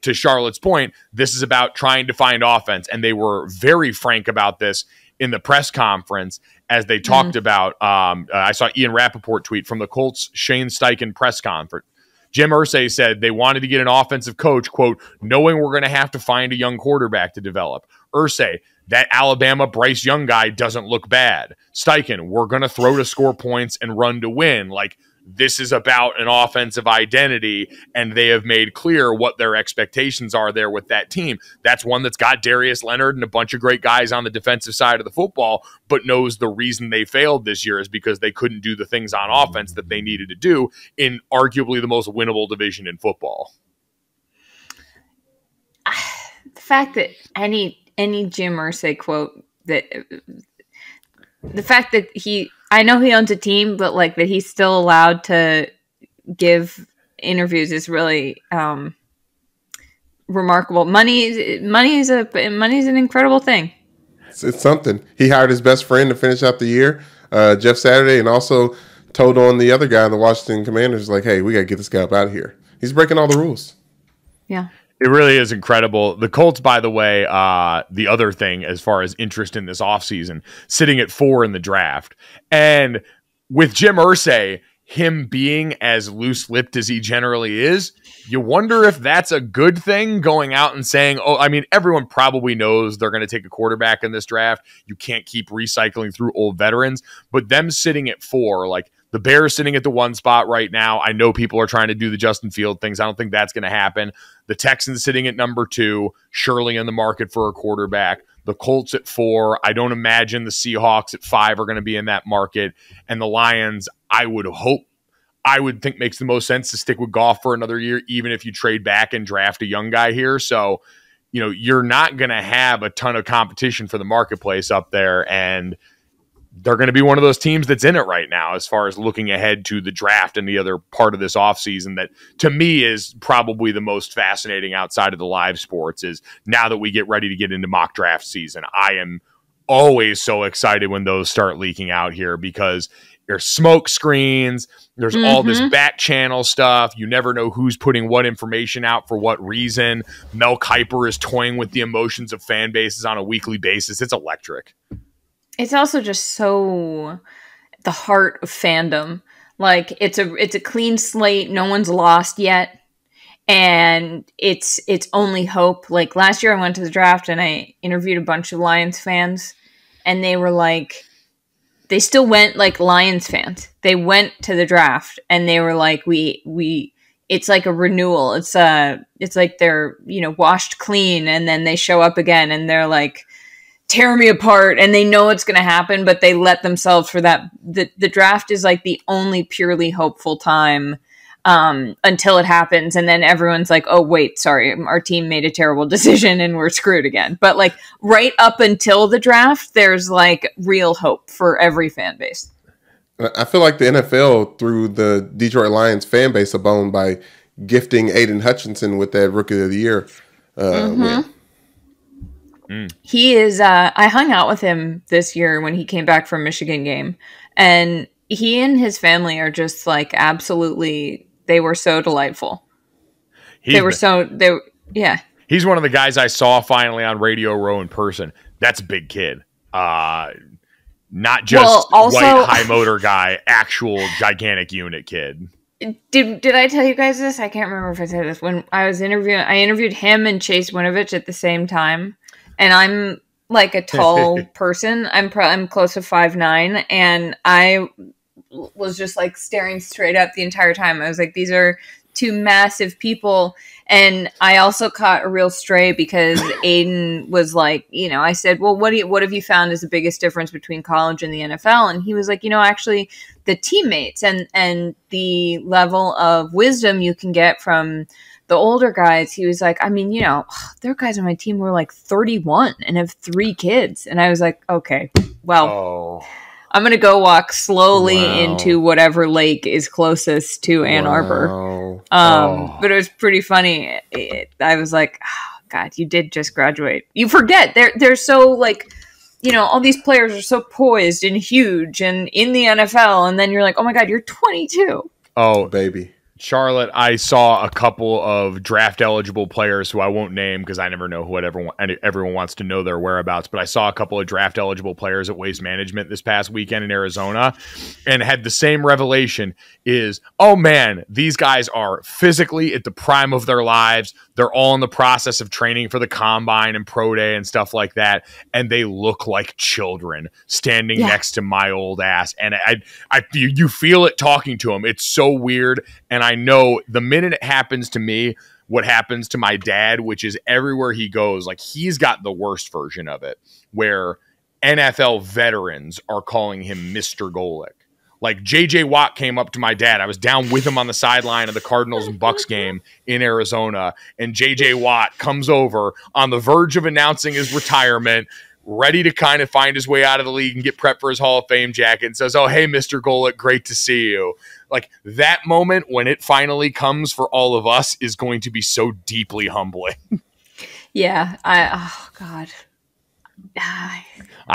to Charlotte's point, this is about trying to find offense. And they were very frank about this in the press conference as they talked about, I saw Ian Rappaport tweet from the Colts Shane Steichen press conference. Jim Irsay said they wanted to get an offensive coach, quote, knowing we're going to have to find a young quarterback to develop. Irsay, that Alabama Bryce Young guy doesn't look bad. Steichen, we're going to throw to score points and run to win. Like, this is about an offensive identity, and they have made clear what their expectations are there with that team. That's one that's got Darius Leonard and a bunch of great guys on the defensive side of the football, but knows the reason they failed this year is because they couldn't do the things on offense that they needed to do in arguably the most winnable division in football. The fact that any Jim Irsay quote, that the fact that I know he owns a team, but like that he's still allowed to give interviews is really remarkable. Money is an incredible thing. It's something. He hired his best friend to finish out the year, Jeff Saturday, and also told on the other guy, the Washington Commanders, like, hey, we got to get this guy up out of here. He's breaking all the rules. Yeah. It really is incredible. The Colts, by the way, the other thing as far as interest in this offseason, sitting at 4 in the draft. And with Jim Irsay, him being as loose-lipped as he generally is, you wonder if that's a good thing, going out and saying, everyone probably knows they're going to take a quarterback in this draft. You can't keep recycling through old veterans. But them sitting at 4, like, the Bears sitting at the 1 spot right now. I know people are trying to do the Justin Field things. I don't think that's going to happen. The Texans sitting at number 2, surely in the market for a quarterback. The Colts at 4. I don't imagine the Seahawks at 5 are going to be in that market. And the Lions, I would think makes the most sense to stick with Goff for another year, even if you trade back and draft a young guy here. So, you're not going to have a ton of competition for the marketplace up there. And they're going to be one of those teams that's in it right now as far as looking ahead to the draft and the other part of this offseason that, to me, is probably the most fascinating outside of the live sports, is now that we get ready to get into mock draft season. I am always so excited when those start leaking out here because There's smoke screens. There's all this back channel stuff. You never know who's putting what information out for what reason. Mel Kiper is toying with the emotions of fan bases on a weekly basis. It's electric. It's also just so the heart of fandom. Like it's a clean slate. No one's lost yet. And it's only hope. Like last year I went to the draft and I interviewed a bunch of Lions fans and they were like, they still went like Lions fans. They went to the draft and they were like, we it's like a renewal. It's like they're, washed clean and then they show up again and they're like, tear me apart, and they know it's going to happen, but they let themselves for that. The draft is like the only purely hopeful time until it happens. And then everyone's like, oh, wait, sorry, our team made a terrible decision and we're screwed again. But like right up until the draft, there's like real hope for every fan base. I feel like the NFL threw the Detroit Lions fan base a bone by gifting Aiden Hutchinson with that Rookie of the Year win. He is, I hung out with him this year when he came back from Michigan game, and he and his family are just like absolutely, they were so delightful. He's one of the guys I saw finally on Radio Row in person. That's a big kid. Not just white high motor guy, actual gigantic unit kid. Did I tell you guys this? I can't remember if I said this. When I was I interviewed him and Chase Winovich at the same time. And I'm like a tall person. I'm close to 5'9", and I was just like staring straight up the entire time. I was like, these are two massive people. And I also caught a real stray because Aiden was like, I said, well, what have you found is the biggest difference between college and the NFL? And he was like, actually the teammates and the level of wisdom you can get from the older guys. He was like, I mean, there are guys on my team who are like 31 and have 3 kids. And I was like, okay, well, I'm going to go walk slowly into whatever lake is closest to Ann Arbor. But it was pretty funny. I was like, oh, God, you did just graduate. You forget they're so like, all these players are so poised and huge and in the NFL. And then you're like, oh my God, you're 22. Oh, baby. Charlotte, I saw a couple of draft-eligible players who I won't name because I never know what everyone wants to know their whereabouts, but I saw a couple of draft-eligible players at Waste Management this past weekend in Arizona and had the same revelation is, oh man, these guys are physically at the prime of their lives. They're all in the process of training for the combine and pro day and stuff like that, and they look like children standing next to my old ass. And you feel it talking to them. It's so weird, and I know the minute it happens to me, what happens to my dad, which is everywhere he goes, like he's got the worst version of it, where NFL veterans are calling him Mr. Golick. Like J.J. Watt came up to my dad. I was down with him on the sideline of the Cardinals and Bucks game in Arizona, and J.J. Watt comes over on the verge of announcing his retirement, ready to kind of find his way out of the league and get prepped for his Hall of Fame jacket, and says, oh, hey, Mr. Golick, great to see you. Like that moment when it finally comes for all of us is going to be so deeply humbling. Yeah. God. I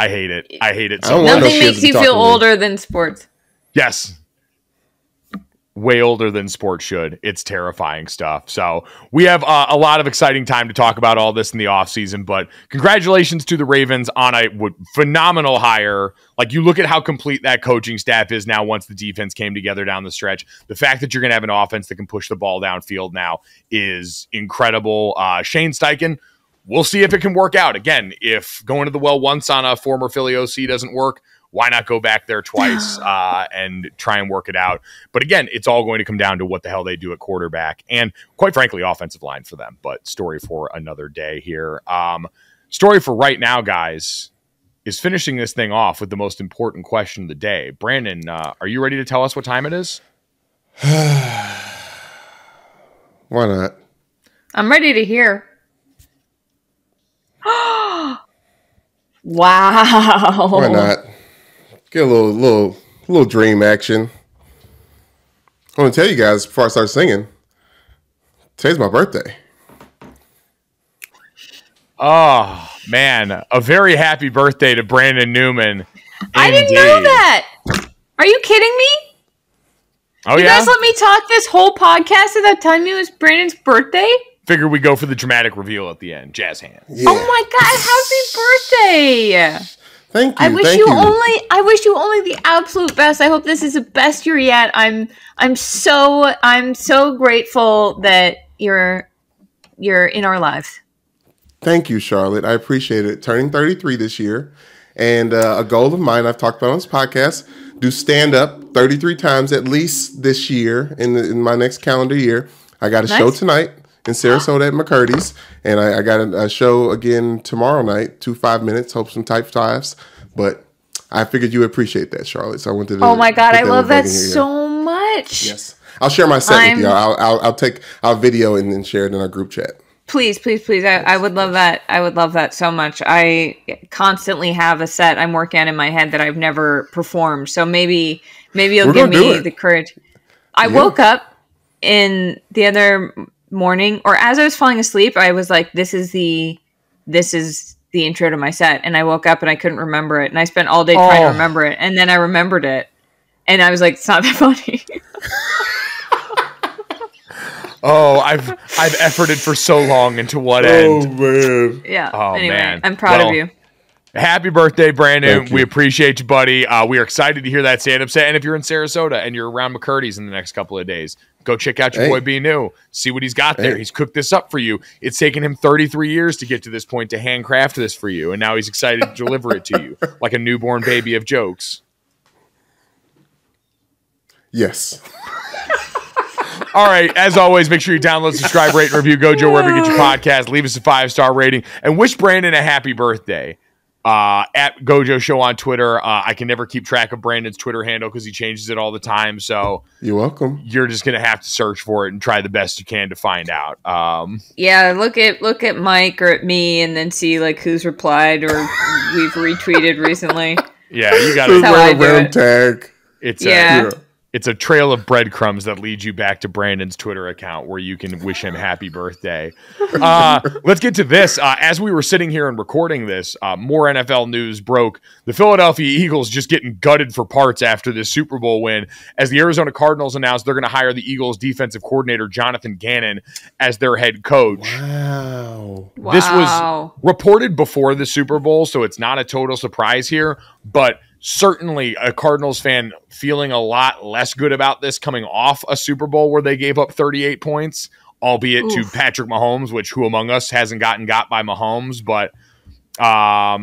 hate it. I hate it so much. Nothing makes you feel older than sports. Yes. Way older than sports should. It's terrifying stuff. So we have a lot of exciting time to talk about all this in the offseason, but congratulations to the Ravens on a phenomenal hire. Like you look at how complete that coaching staff is now once the defense came together down the stretch. The fact that you're going to have an offense that can push the ball downfield now is incredible. Shane Steichen, we'll see if it can work out. Again, if going to the well once on a former Philly OC doesn't work, why not go back there twice and try and work it out? But again, it's all going to come down to what the hell they do at quarterback and, quite frankly, offensive line for them. But story for another day here. Story for right now, guys, is finishing this thing off with the most important question of the day. Brandon, are you ready to tell us what time it is? Why not? I'm ready to hear. Wow. Why not? Get a little dream action. I want to tell you guys before I start singing, today's my birthday. Oh, man. A very happy birthday to Brandon Newman. I didn't know that. Are you kidding me? Oh, you guys let me talk this whole podcast at that time it was Brandon's birthday? Figure we go for the dramatic reveal at the end. Jazz hands. Yeah. Oh my god, happy birthday! Thank you. I wish you only the absolute best. I hope this is the best year yet. I'm so grateful that you're in our lives. Thank you, Charlotte. I appreciate it. Turning 33 this year. And a goal of mine I've talked about on this podcast, do stand up 33 times at least this year in my next calendar year. I got a show tonight in Sarasota at McCurdy's, and I got a show again tomorrow night, 2 5 minutes, hope some type fives. But I figured you would appreciate that, Charlotte. So I wanted to. Oh my God, I love that so much. Yes, I'll share my set with you. I'll video and then share it in our group chat. Please. I would love that. I would love that so much. I constantly have a set I'm working on in my head that I've never performed. So maybe you'll give me the courage. I woke up in the other morning, or as I was falling asleep, I was like, this is the intro to my set. And I woke up and I couldn't remember it. And I spent all day trying to remember it. And then I remembered it. And I was like, it's not that funny. I've efforted for so long into what end? Oh man. Yeah. Oh anyway, man. I'm proud of you. Happy birthday, Brandon. We appreciate you, buddy. We are excited to hear that stand-up set. And if you're in Sarasota and you're around McCurdy's in the next couple of days, go check out your boy B New. See what he's got there. He's cooked this up for you. It's taken him 33 years to get to this point to handcraft this for you. And now he's excited to deliver it to you like a newborn baby of jokes. Yes. All right. As always, make sure you download, subscribe, rate, and review Gojo wherever you get your podcast. Leave us a 5-star rating and wish Brandon a happy birthday. At Gojo Show on Twitter. I can never keep track of Brandon's Twitter handle because he changes it all the time. So you're welcome. You're just gonna have to search for it and try the best you can to find out. Yeah, look at Mike or at me, and then see like who's replied or we've retweeted recently. Yeah, you got to random tag. It's a trail of breadcrumbs that leads you back to Brandon's Twitter account where you can wish him happy birthday. Let's get to this. As we were sitting here and recording this, more NFL news broke. The Philadelphia Eagles just getting gutted for parts after this Super Bowl win, as the Arizona Cardinals announced they're going to hire the Eagles defensive coordinator Jonathan Gannon as their head coach. Wow. This was reported before the Super Bowl, so it's not a total surprise here, but certainly a Cardinals fan feeling a lot less good about this coming off a Super Bowl where they gave up 38 points, albeit to Patrick Mahomes, which who among us hasn't gotten got by Mahomes. But I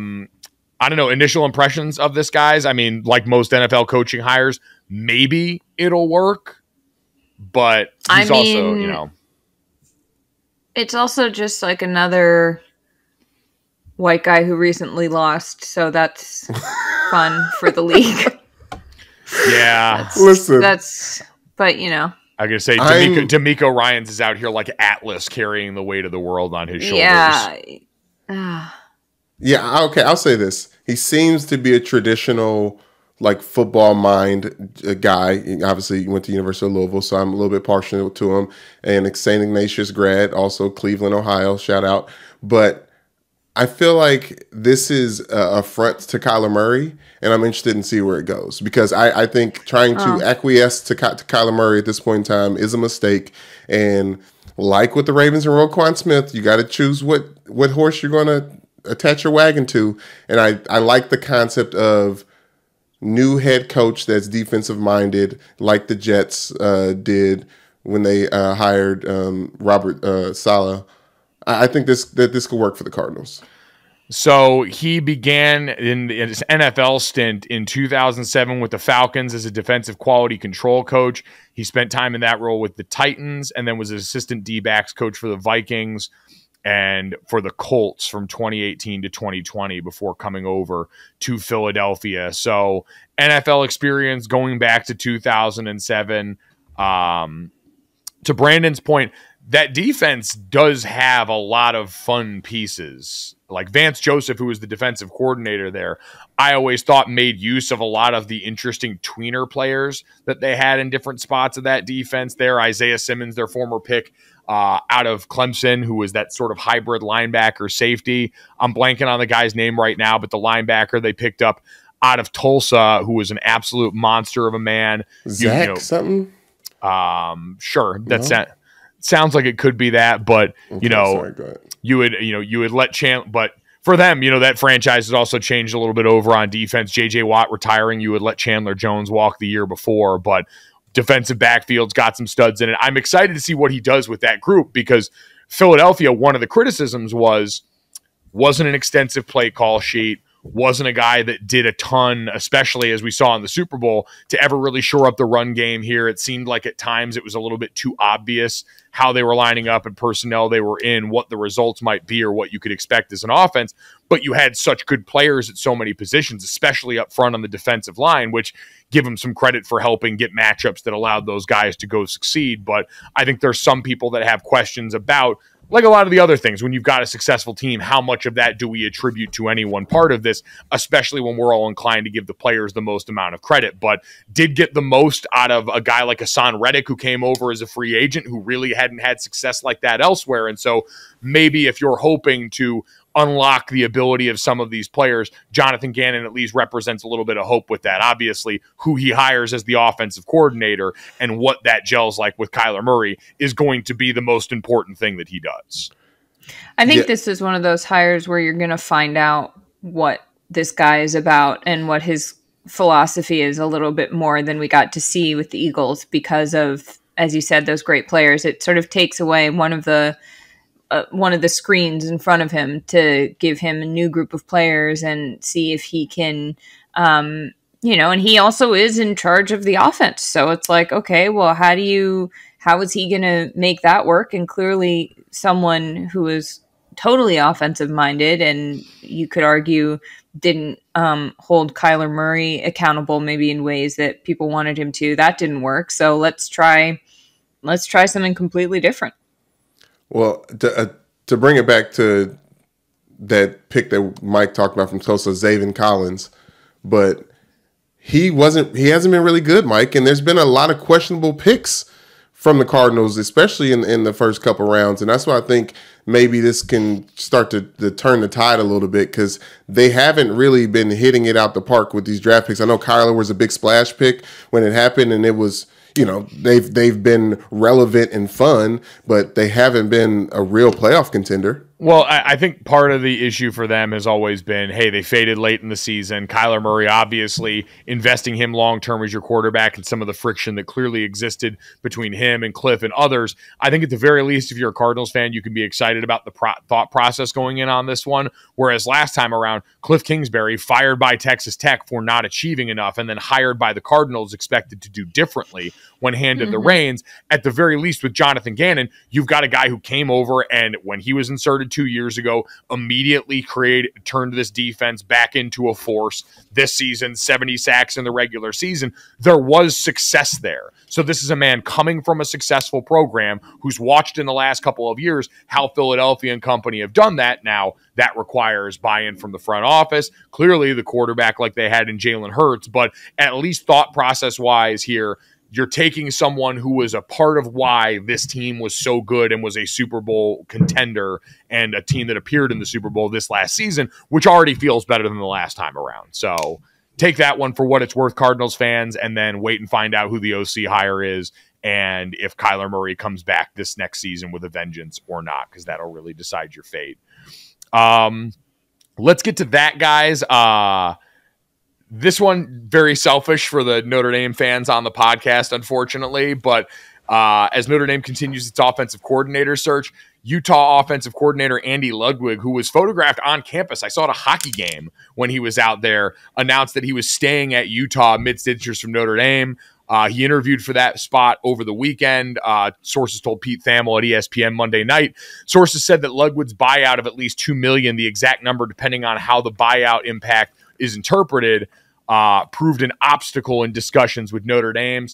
don't know, initial impressions of this, guys. I mean, like most NFL coaching hires, maybe it'll work, but he's also, you know. It's also just like another white guy who recently lost, so that's fun for the league. Yeah. But you know. I gotta say, D'Amico Ryans is out here like Atlas carrying the weight of the world on his shoulders. Yeah, okay, I'll say this. He seems to be a traditional, like, football mind guy. Obviously, he went to University of Louisville, so I'm a little bit partial to him. And St. Ignatius grad, also Cleveland, Ohio, shout out. But I feel like this is a front to Kyler Murray, and I'm interested in see where it goes. Because I think trying to acquiesce to Kyler Murray at this point in time is a mistake. And like with the Ravens and Roquan Smith, you got to choose what horse you're going to attach your wagon to. And I like the concept of new head coach that's defensive minded, like the Jets did when they hired Robert Saleh. I think this could work for the Cardinals. So he began in his NFL stint in 2007 with the Falcons as a defensive quality control coach. He spent time in that role with the Titans and then was an assistant D-backs coach for the Vikings and for the Colts from 2018 to 2020 before coming over to Philadelphia. So NFL experience going back to 2007. To Brandon's point, that defense does have a lot of fun pieces. Like Vance Joseph, who was the defensive coordinator there, I always thought made use of a lot of the interesting tweener players that they had in different spots of that defense there. Isaiah Simmons, their former pick out of Clemson, who was that sort of hybrid linebacker safety. I'm blanking on the guy's name right now, but the linebacker they picked up out of Tulsa, who was an absolute monster of a man. Zach something? Sure. Sounds like it could be that, but okay, sorry, go ahead. you would let Chandler, but for them, that franchise has also changed a little bit over on defense. JJ Watt retiring, you would let Chandler Jones walk the year before, but defensive backfield's got some studs in it. I'm excited to see what he does with that group, because Philadelphia, one of the criticisms wasn't an extensive play call sheet, wasn't a guy that did a ton, especially as we saw in the Super Bowl, to ever really shore up the run game here. It seemed like at times it was a little bit too obvious how they were lining up and personnel they were in, what the results might be or what you could expect as an offense. But you had such good players at so many positions, especially up front on the defensive line, which give them some credit for helping get matchups that allowed those guys to go succeed. But I think there's some people that have questions about, like a lot of the other things, when you've got a successful team, how much of that do we attribute to any one part of this, especially when we're all inclined to give the players the most amount of credit. But did get the most out of a guy like Hassan Reddick, who came over as a free agent, who really hadn't had success like that elsewhere. And so maybe if you're hoping to unlock the ability of some of these players, Jonathan Gannon at least represents a little bit of hope with that. Obviously, who he hires as the offensive coordinator and what that gels like with Kyler Murray is going to be the most important thing that he does. I think this is one of those hires where you're going to find out what this guy is about and what his philosophy is a little bit more than we got to see with the Eagles, because of, as you said, those great players. It sort of takes away one of the screens in front of him to give him a new group of players and see if he can, and he also is in charge of the offense. So it's like, okay, well, how is he going to make that work? And clearly someone who is totally offensive minded, and you could argue didn't hold Kyler Murray accountable maybe in ways that people wanted him to. That didn't work. So let's try something completely different. Well, to bring it back to that pick that Mike talked about from Tulsa, Zaven Collins, but he hasn't been really good, Mike, and there's been a lot of questionable picks from the Cardinals, especially in the first couple rounds, and that's why I think maybe this can start to turn the tide a little bit, because they haven't really been hitting it out the park with these draft picks. I know Kyler was a big splash pick when it happened, and it was, they've been relevant and fun, but they haven't been a real playoff contender. Well, I think part of the issue for them has always been, hey, they faded late in the season. Kyler Murray, obviously, investing him long-term as your quarterback and some of the friction that clearly existed between him and Cliff and others. I think at the very least, if you're a Cardinals fan, you can be excited about the thought process going in on this one. Whereas last time around, Cliff Kingsbury, fired by Texas Tech for not achieving enough, and then hired by the Cardinals, expected to do differently when handed the reins. At the very least, with Jonathan Gannon, you've got a guy who came over and when he was inserted 2 years ago, immediately turned this defense back into a force. This season, 70 sacks in the regular season. There was success there. So this is a man coming from a successful program who's watched in the last couple of years how Philadelphia and company have done that. Now, that requires buy-in from the front office. Clearly, the quarterback like they had in Jalen Hurts, but at least thought process-wise here, you're taking someone who was a part of why this team was so good and was a Super Bowl contender and a team that appeared in the Super Bowl this last season, which already feels better than the last time around. So take that one for what it's worth, Cardinals fans, and then wait and find out who the OC hire is and if Kyler Murray comes back this next season with a vengeance or not, because that'll really decide your fate. Let's get to that, guys. This one, very selfish for the Notre Dame fans on the podcast, unfortunately. But as Notre Dame continues its offensive coordinator search, Utah offensive coordinator Andy Ludwig, who was photographed on campus, I saw at a hockey game when he was out there, announced that he was staying at Utah amidst interest from Notre Dame. He interviewed for that spot over the weekend. Sources told Pete Thamel at ESPN Monday night. Sources said that Ludwig's buyout of at least $2 million, the exact number depending on how the buyout impact is interpreted, proved an obstacle in discussions with Notre Dame.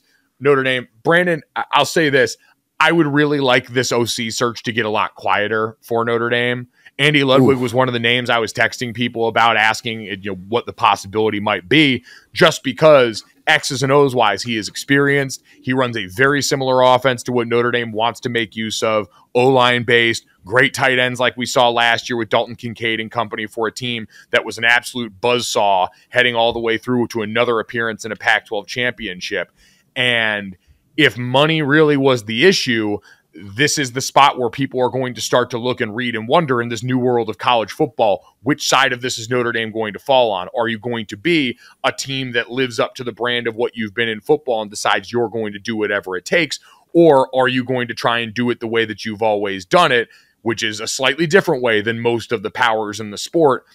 Brandon, I'll say this. I would really like this OC search to get a lot quieter for Notre Dame. Andy Ludwig was one of the names I was texting people about, asking what the possibility might be, just because X's and O's wise, he is experienced. He runs a very similar offense to what Notre Dame wants to make use of. O-line based, great tight ends like we saw last year with Dalton Kincaid and company for a team that was an absolute buzzsaw heading all the way through to another appearance in a Pac-12 championship. And if money really was the issue, this is the spot where people are going to start to look and read and wonder in this new world of college football, which side of this is Notre Dame going to fall on? Are you going to be a team that lives up to the brand of what you've been in football and decides you're going to do whatever it takes? Or are you going to try and do it the way that you've always done it, which is a slightly different way than most of the powers in the sport?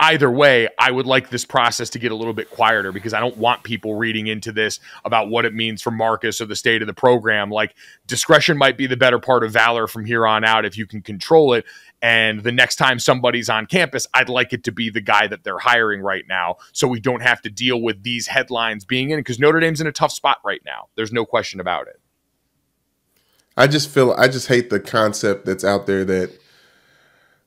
Either way, I would like this process to get a little bit quieter because I don't want people reading into this about what it means for Marcus or the state of the program. Like, discretion might be the better part of valor from here on out if you can control it. And the next time somebody's on campus, I'd like it to be the guy that they're hiring right now so we don't have to deal with these headlines being in, because Notre Dame's in a tough spot right now. There's no question about it. I just hate the concept that's out there that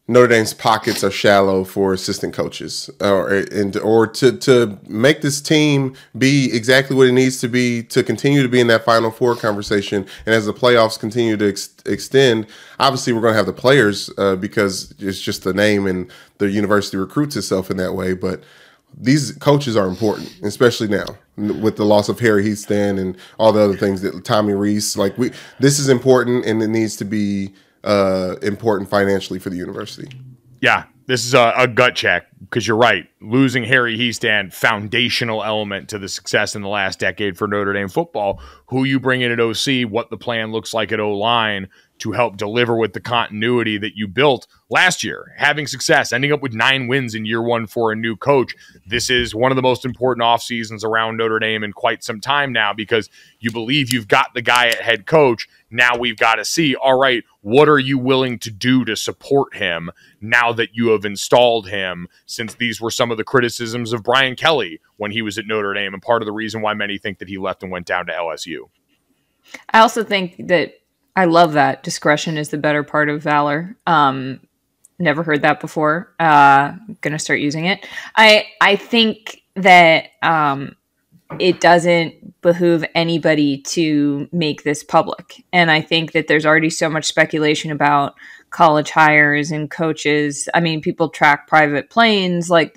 Notre Dame's pockets are shallow for assistant coaches, or to make this team be exactly what it needs to be to continue to be in that Final Four conversation. And as the playoffs continue to extend, obviously we're going to have the players because it's just the name and the university recruits itself in that way. But these coaches are important, especially now with the loss of Harry Heathstand and all the other things that Tommy Rees. This is important, and it needs to be important financially for the university. Yeah, this is a gut check because you're right. Losing Harry Heastand, foundational element to the success in the last decade for Notre Dame football. Who you bring in at OC, what the plan looks like at O-line to help deliver with the continuity that you built last year. Having success, ending up with 9 wins in year one for a new coach. This is one of the most important off seasons around Notre Dame in quite some time now because you believe you've got the guy at head coach. Now we've got to see, all right, what are you willing to do to support him now that you have installed him, since these were some of the criticisms of Brian Kelly when he was at Notre Dame and part of the reason why many think that he left and went down to LSU. I also think that I love that discretion is the better part of valor. Never heard that before. Gonna start using it. I think that it doesn't behoove anybody to make this public. And I think that there's already so much speculation about college hires and coaches. I mean, people track private planes. Like,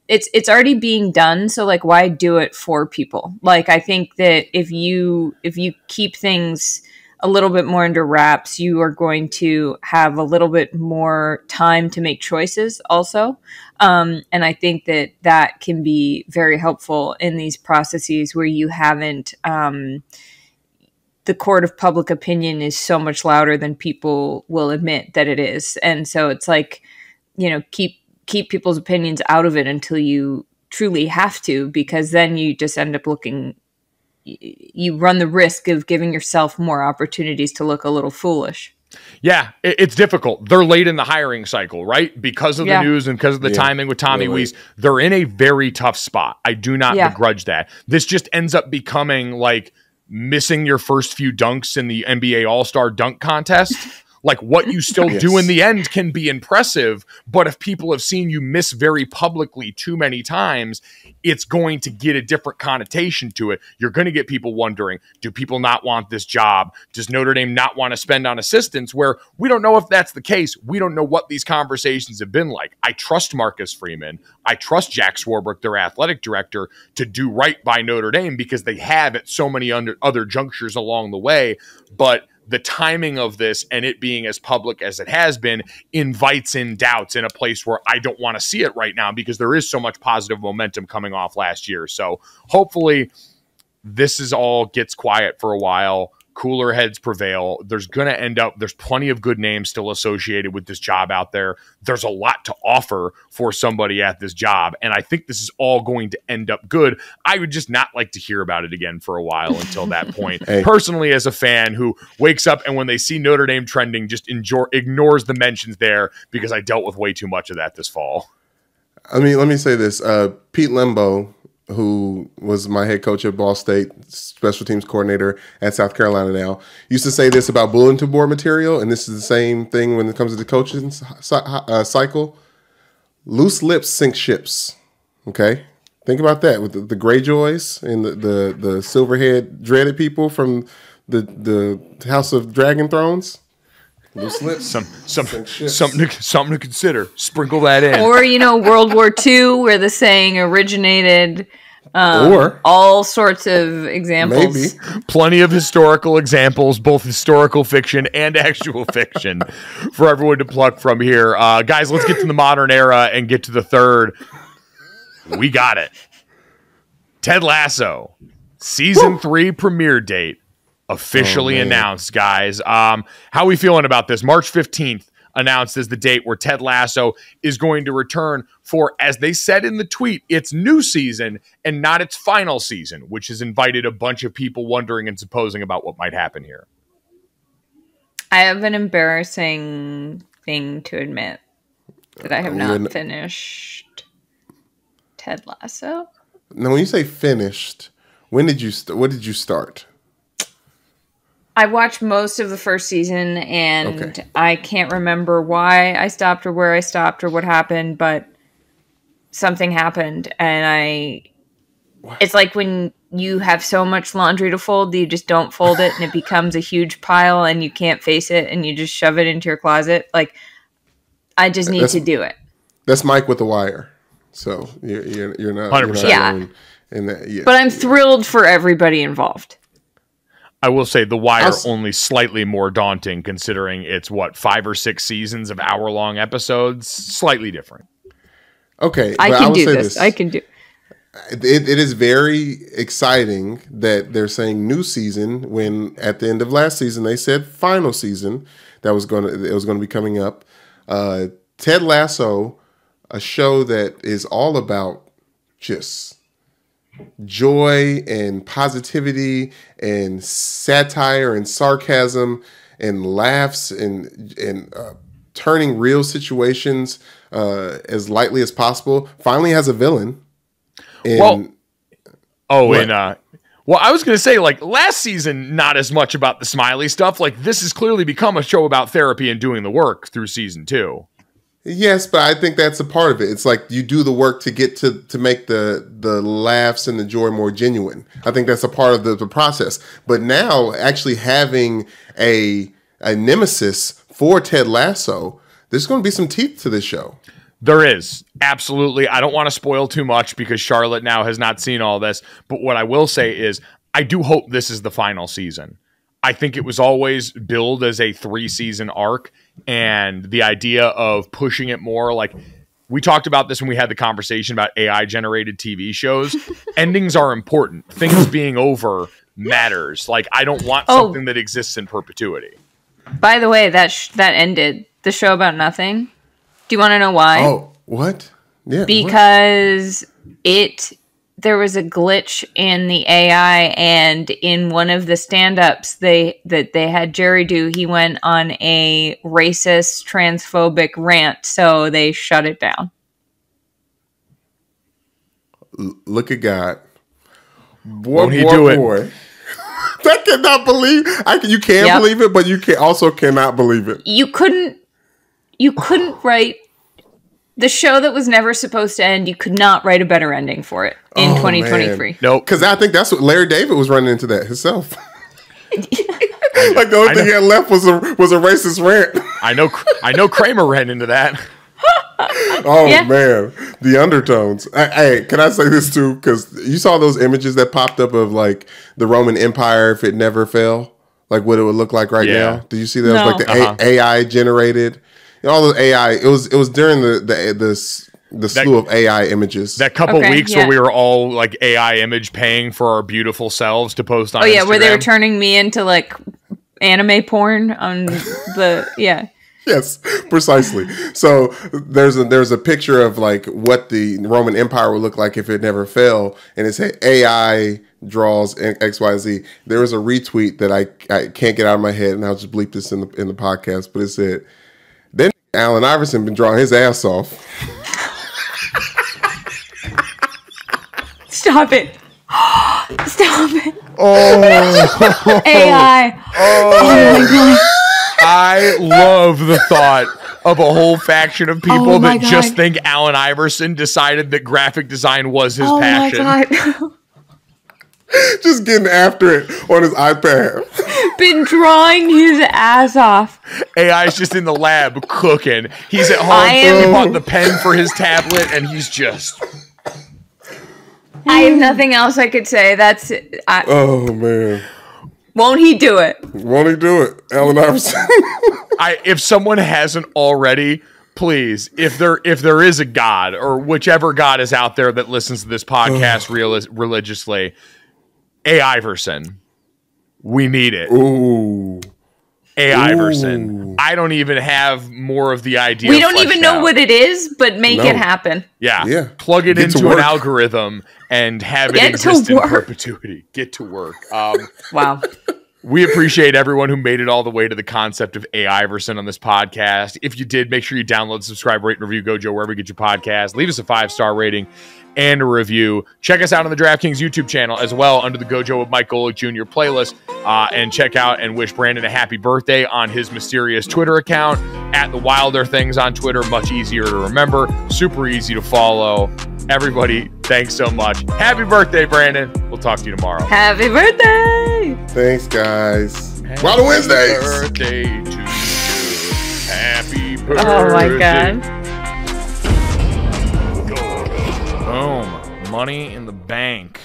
it's already being done. So, like, why do it for people? Like, I think that if you keep things a little bit more under wraps, you are going to have a little bit more time to make choices also. And I think that can be very helpful in these processes where you haven't, the court of public opinion is so much louder than people will admit that it is. And so it's like, keep people's opinions out of it until you truly have to, because then you just end up you run the risk of giving yourself more opportunities to look a little foolish. Yeah, it's difficult. They're late in the hiring cycle, right? Because of the news and because of the timing with Tommy Weiss, they're in a very tough spot. I do not begrudge that. This just ends up becoming like missing your first few dunks in the NBA All-Star dunk contest. Like, what you still do in the end can be impressive, but if people have seen you miss very publicly too many times, it's going to get a different connotation to it. You're going to get people wondering, do people not want this job? Does Notre Dame not want to spend on assistants? Where we don't know if that's the case. We don't know what these conversations have been like. I trust Marcus Freeman. I trust Jack Swarbrick, their athletic director, to do right by Notre Dame because they have at so many other junctures along the way. But the timing of this and it being as public as it has been invites in doubts in a place where I don't want to see it right now because there is so much positive momentum coming off last year. So hopefully this is all gets quiet for a while. Cooler heads prevail. There's plenty of good names still associated with this job out there. There's a lot to offer for somebody at this job. And I think this is all going to end up good. I would just not like to hear about it again for a while until that point. Personally, as a fan who wakes up and when they see Notre Dame trending, just ignores the mentions there because I dealt with way too much of that this fall. I mean, let me say this. Pete Lembo, who was my head coach at Ball State, special teams coordinator at South Carolina now, used to say this about bulletin board material, and this is the same thing when it comes to the coaching cycle. Loose lips sink ships, okay? Think about that with the Greyjoys and the silverhead dreaded people from the House of Dragon Thrones. Loose lips. Something to consider. Sprinkle that in. Or, World War II, where the saying originated. Or all sorts of examples. Maybe. Plenty of historical examples, both historical fiction and actual fiction, for everyone to pluck from here. Guys, let's get to the modern era and get to the third. We got it. Ted Lasso, season 3 premiere date. Officially announced, guys. How are we feeling about this? March 15th announced as the date where Ted Lasso is going to return for, as they said in the tweet, its new season and not its final season, which has invited a bunch of people wondering and supposing about what might happen here. I have an embarrassing thing to admit that I have not finished Ted Lasso. Now, when you say finished, what did you start? I watched most of the first season, and I can't remember why I stopped or where I stopped or what happened, but something happened, and it's like when you have so much laundry to fold that you just don't fold it, and it becomes a huge pile, and you can't face it, and you just shove it into your closet. Like, I just need to do it. That's Mike with the Wire. So you're not 100%. In that, yeah. But I'm thrilled for everybody involved. I will say The Wire only slightly more daunting, considering it's 5 or 6 seasons of hour-long episodes. Slightly different. Okay, I can do this. I can do. It is very exciting that they're saying new season when at the end of last season they said final season it was going to be coming up. Ted Lasso, a show that is all about just joy and positivity and satire and sarcasm and laughs and turning real situations as lightly as possible. Finally has a villain. And I was going to say, last season, not as much about the smiley stuff. This has clearly become a show about therapy and doing the work through season 2. Yes, but I think that's a part of it. It's like you do the work to get to make the laughs and the joy more genuine. I think that's a part of the process. But now actually having a nemesis for Ted Lasso, there's going to be some teeth to this show. There is. Absolutely. I don't want to spoil too much because Charlotte now has not seen all this. But what I will say is I do hope this is the final season. I think it was always billed as a 3-season arc, and the idea of pushing it more, we talked about this when we had the conversation about AI-generated TV shows. Endings are important. Things being over matters. I don't want something that exists in perpetuity. By the way, that ended. The show about nothing. Do you want to know why? Oh, what? Yeah. Because there was a glitch in the AI, and in one of the stand-ups they had Jerry do, he went on a racist, transphobic rant, so they shut it down. Look at God. Won't he do it? I cannot believe. You can believe it, but you also cannot believe it. You couldn't write the show that was never supposed to end. You could not write a better ending for it in 2023. Man. Nope. Because I think that's what Larry David was running into that himself. The only thing he had left was a racist rant. I know Kramer ran into that. Man, the undertones. Hey, can I say this too? Because you saw those images that popped up of the Roman Empire if it never fell, what it would look like right now. Did you see that? No. It was the AI generated. All those AI. It was during the slew of AI images. That couple weeks where we were all AI image paying for our beautiful selves to post on Instagram. Where they were turning me into anime porn on the Yes, precisely. So there's a picture of what the Roman Empire would look like if it never fell, and it's AI draws XYZ. There was a retweet that I can't get out of my head, and I'll just bleep this in the podcast, but it said, then Allen Iverson been drawing his ass off. Stop it. Stop it. Oh. AI. Oh my God. I love the thought of a whole faction of people that just think Allen Iverson decided that graphic design was his passion. Oh my God. Just getting after it on his iPad. Been drawing his ass off. AI's just in the lab cooking. He's at home. He bought the pen for his tablet, and he's just... I have nothing else I could say. That's it. Oh, man. Won't he do it? Won't he do it? Allen Iverson. If someone hasn't already... Please, if there is a God, or whichever God is out there that listens to this podcast religiously, A. Iverson, we need it. Ooh. A. Iverson. I don't even have more of the idea. We don't even know what it is, but make it happen. Yeah. Plug it into an algorithm and have it exist in perpetuity. Get to work. Wow. We appreciate everyone who made it all the way to the concept of A. Iverson on this podcast. If you did, make sure you download, subscribe, rate, and review Gojo wherever you get your podcast. Leave us a 5-star rating and a review. Check us out on the DraftKings YouTube channel as well under the Gojo with Mike Golick Jr. playlist. And check out and wish Brandon a happy birthday on his mysterious Twitter account at The Wilder Things on Twitter. Much easier to remember. Super easy to follow. Everybody, thanks so much. Happy birthday, Brandon. We'll talk to you tomorrow. Happy birthday. Thanks, guys. Happy Wednesdays. Birthday to you. Happy birthday. Oh, my God. Boom. Money in the bank.